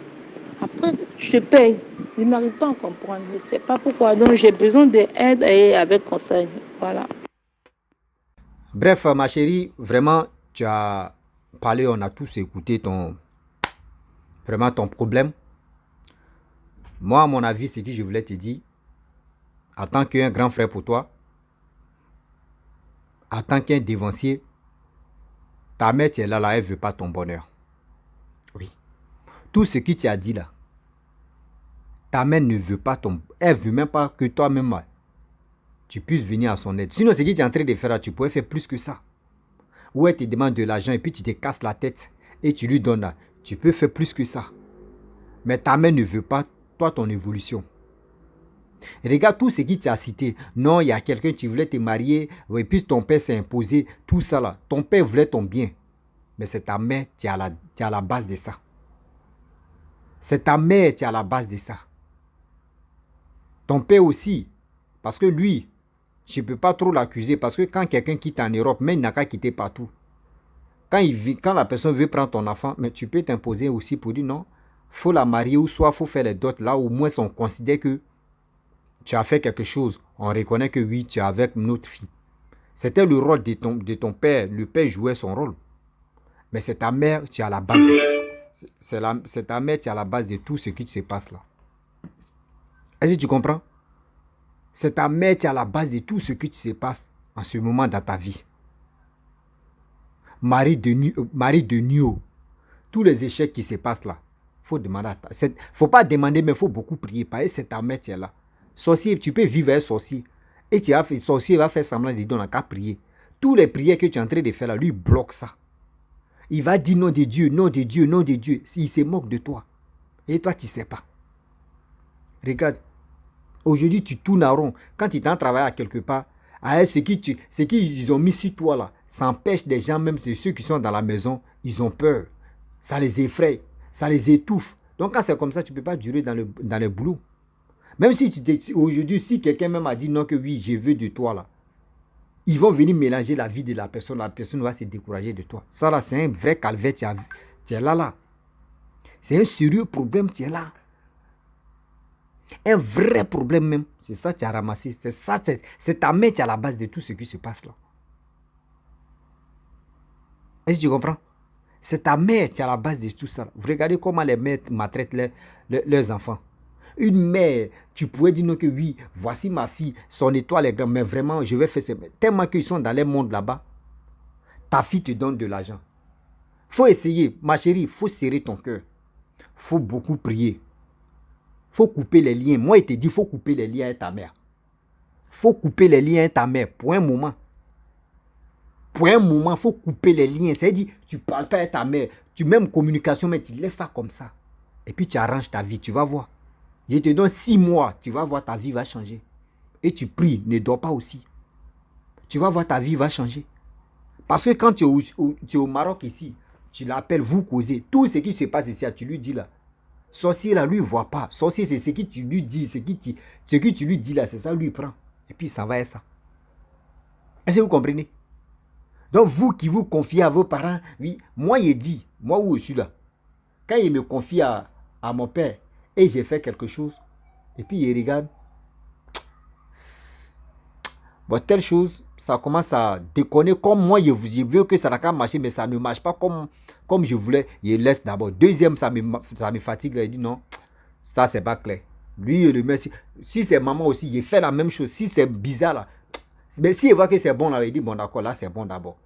Après, je paye. Je n'arrive pas à comprendre. Je ne sais pas pourquoi. Donc, j'ai besoin d'aide et avec conseil. Voilà. Bref, ma chérie, vraiment, tu as parlé, on a tous écouté vraiment ton problème. Moi, à mon avis, ce que je voulais te dire, en tant qu'un grand frère pour toi, en tant qu'un dévancier, ta mère, tu es là, elle ne veut pas ton bonheur. Oui. Tout ce que tu as dit là, ta mère ne veut pas ton... Elle ne veut même pas que toi-même, tu puisses venir à son aide. Sinon, ce que tu es en train de faire là, tu pourrais faire plus que ça. Ou elle te demande de l'argent et puis tu te casses la tête et tu lui donnes là. Tu peux faire plus que ça. Mais ta mère ne veut pas, toi, ton évolution. Regarde tout ce qui t'a cité. Non, il y a quelqu'un qui voulait te marier et puis ton père s'est imposé. Tout ça là. Ton père voulait ton bien. Mais c'est ta mère qui est à la base de ça. C'est ta mère qui est à la base de ça. Ton père aussi. Parce que lui, je ne peux pas trop l'accuser. Parce que quand quelqu'un quitte en Europe, même il n'a qu'à quitter partout. Quand la personne veut prendre ton enfant, mais tu peux t'imposer aussi pour dire non, il faut la marier ou soit il faut faire les dots. Là, au moins, on considère que tu as fait quelque chose. On reconnaît que oui, tu es avec notre fille. C'était le rôle de ton père. Le père jouait son rôle. Mais c'est ta mère qui est à la base. C'est ta mère qui est à la base de tout ce qui se passe là. Est-ce que tu comprends? C'est ta mère qui est à la base de tout ce qui se passe en ce moment dans ta vie. Marie de Nio. Tous les échecs qui se passent là. Faut demander à faut pas demander, mais il faut beaucoup prier. Parce que c'est ta mère qui est là. Sorcier, tu peux vivre avec sorcier. Et sorcier va faire semblant de dire, on n'a qu'à prier. Tous les prières que tu es en train de faire là, lui bloque ça. Il va dire nom de Dieu, nom de Dieu, nom de Dieu. Il se moque de toi. Et toi, tu ne sais pas. Regarde. Aujourd'hui, tu tournes en rond. Quand tu t'en travailles à quelque part, ce qu'ils ont mis sur toi là, ça empêche des gens, même de ceux qui sont dans la maison, ils ont peur. Ça les effraie. Ça les étouffe. Donc quand c'est comme ça, tu ne peux pas durer dans le boulot. Même si aujourd'hui, si quelqu'un même a dit non que oui, je veux de toi là, ils vont venir mélanger la vie de la personne va se décourager de toi. Ça là, c'est un vrai calvaire, tu es là. C'est un sérieux problème, tu es là. Un vrai problème même. C'est ça que tu as ramassé. C'est ta mère qui est à la base de tout ce qui se passe là. Est-ce que tu comprends? C'est ta mère qui est à la base de tout ça. Vous regardez comment les mères maltraitent leurs enfants. Une mère, tu pourrais dire non que oui, voici ma fille, son étoile est grande, mais vraiment, je vais faire ça. Tellement qu'ils sont dans les mondes là-bas, ta fille te donne de l'argent. Faut essayer, ma chérie, faut serrer ton cœur. Faut beaucoup prier. Faut couper les liens. Moi, il te dit, faut couper les liens avec ta mère. Faut couper les liens avec ta mère pour un moment. Pour un moment, faut couper les liens. C'est-à-dire, tu parles pas avec ta mère. Tu mets une communication, mais tu laisses ça comme ça. Et puis, tu arranges ta vie, tu vas voir. Je te donne 6 mois, tu vas voir, ta vie va changer. Et tu pries, ne dors pas aussi. Tu vas voir, ta vie va changer. Parce que quand tu es au Maroc ici, tu l'appelles, vous causez. Tout ce qui se passe ici, tu lui dis là. Sorcier là, lui, il ne voit pas. Sorcier, c'est ce que tu lui dis. Ce que tu lui dis là, c'est ça, lui, il prend. Et puis, ça va être ça. Est-ce que vous comprenez? Donc, vous qui vous confiez à vos parents, oui, moi, il dit, moi où je suis là, quand il me confie à mon père, et j'ai fait quelque chose, et puis il regarde, bon, telle chose, ça commence à déconner comme moi, je veux que ça n'a qu'à marcher, mais ça ne marche pas comme je voulais, il laisse d'abord. Deuxième, ça me fatigue, là, il dit non, ça, c'est pas clair. Lui, il remet, si c'est maman aussi, il fait la même chose, si c'est bizarre, là, mais s'il voit que c'est bon, là, il dit, bon, d'accord, là, c'est bon d'abord.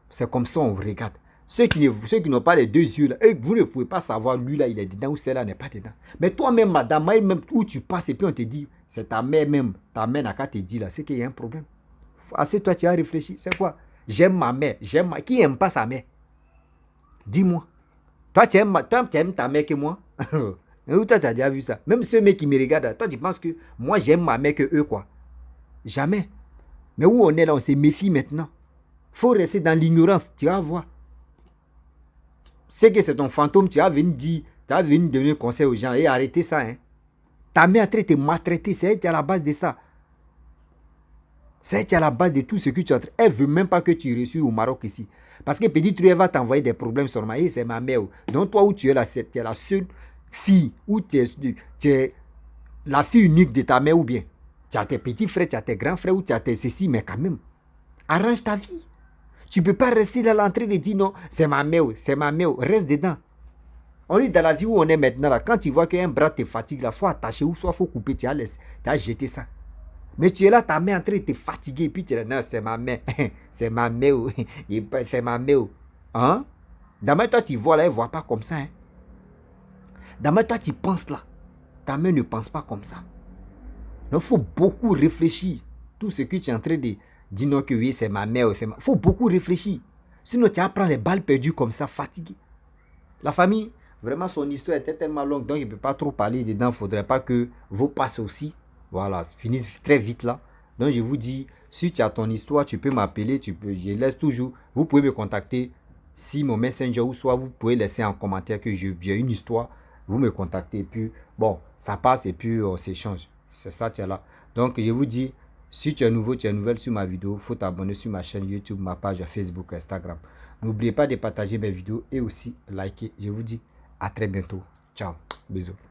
C'est comme ça, on regarde. Ceux qui n'ont pas les deux yeux, là, vous ne pouvez pas savoir, lui, là, il est dedans ou celle-là n'est pas dedans. Mais toi-même, madame, même où tu passes, et puis on te dit, c'est ta mère même, ta mère n'a qu'à te dire, là, c'est qu'il y a un problème. Assez, toi, tu as réfléchi. C'est quoi? J'aime ma mère. Qui n'aime pas sa mère? Dis-moi. Toi, tu aimes ta mère que moi? Où toi, tu as déjà vu ça? Même ceux mecs qui me regardent, toi, tu penses que moi, j'aime ma mère que eux, quoi? Jamais. Mais où on est là, on se méfie maintenant. Faut rester dans l'ignorance, tu vas voir. C'est que c'est ton fantôme, tu vas venir dire, tu vas venir donner conseil aux gens et arrêter ça. Hein. Ta mère a traité, maltraité, c'est elle qui est à la base de ça. C'est elle qui est à la base de tout ce que tu as. Elle ne veut même pas que tu réussisses au Maroc ici. Parce que peut-être elle va t'envoyer des problèmes sur ma. C'est ma mère. Donc toi où tu es là, tu es la seule fille, ou tu es la fille unique de ta mère ou bien. Tu as tes petits frères, tu as tes grands frères ou tu as tes ceci, mais quand même, arrange ta vie. Tu ne peux pas rester là à l'entrée et dire non, c'est ma mère, reste dedans. On est dans la vie où on est maintenant là. Quand tu vois qu'un bras te fatigue, il faut attacher ou soit il faut couper, tu as jeté ça. Mais tu es là, ta mère en train de te fatiguer et puis tu es là, non, c'est ma mère, c'est ma mère, c'est ma mère. Hein? D'abord, toi tu vois là, elle ne voit pas comme ça. Hein? D'abord, toi tu penses là. Ta mère ne pense pas comme ça. Donc, il faut beaucoup réfléchir. Tout ce que tu es en train de dire, non, que oui, c'est ma mère. Il faut beaucoup réfléchir. Sinon, tu vas prendre les balles perdues comme ça, fatigué. La famille, vraiment, son histoire était tellement longue, donc il ne peut pas trop parler dedans. Il ne faudrait pas que vous passiez aussi. Voilà, finissez très vite là. Donc, je vous dis, si tu as ton histoire, tu peux m'appeler. Je laisse toujours. Vous pouvez me contacter. Si mon messenger ou soit vous pouvez laisser en commentaire que j'ai une histoire. Vous me contactez. Et puis, bon, ça passe et puis on s'échange. C'est ça, tu es là. Donc, je vous dis, si tu es nouveau, tu es nouvelle sur ma vidéo, il faut t'abonner sur ma chaîne YouTube, ma page Facebook, Instagram. N'oubliez pas de partager mes vidéos et aussi liker. Je vous dis à très bientôt. Ciao. Bisous.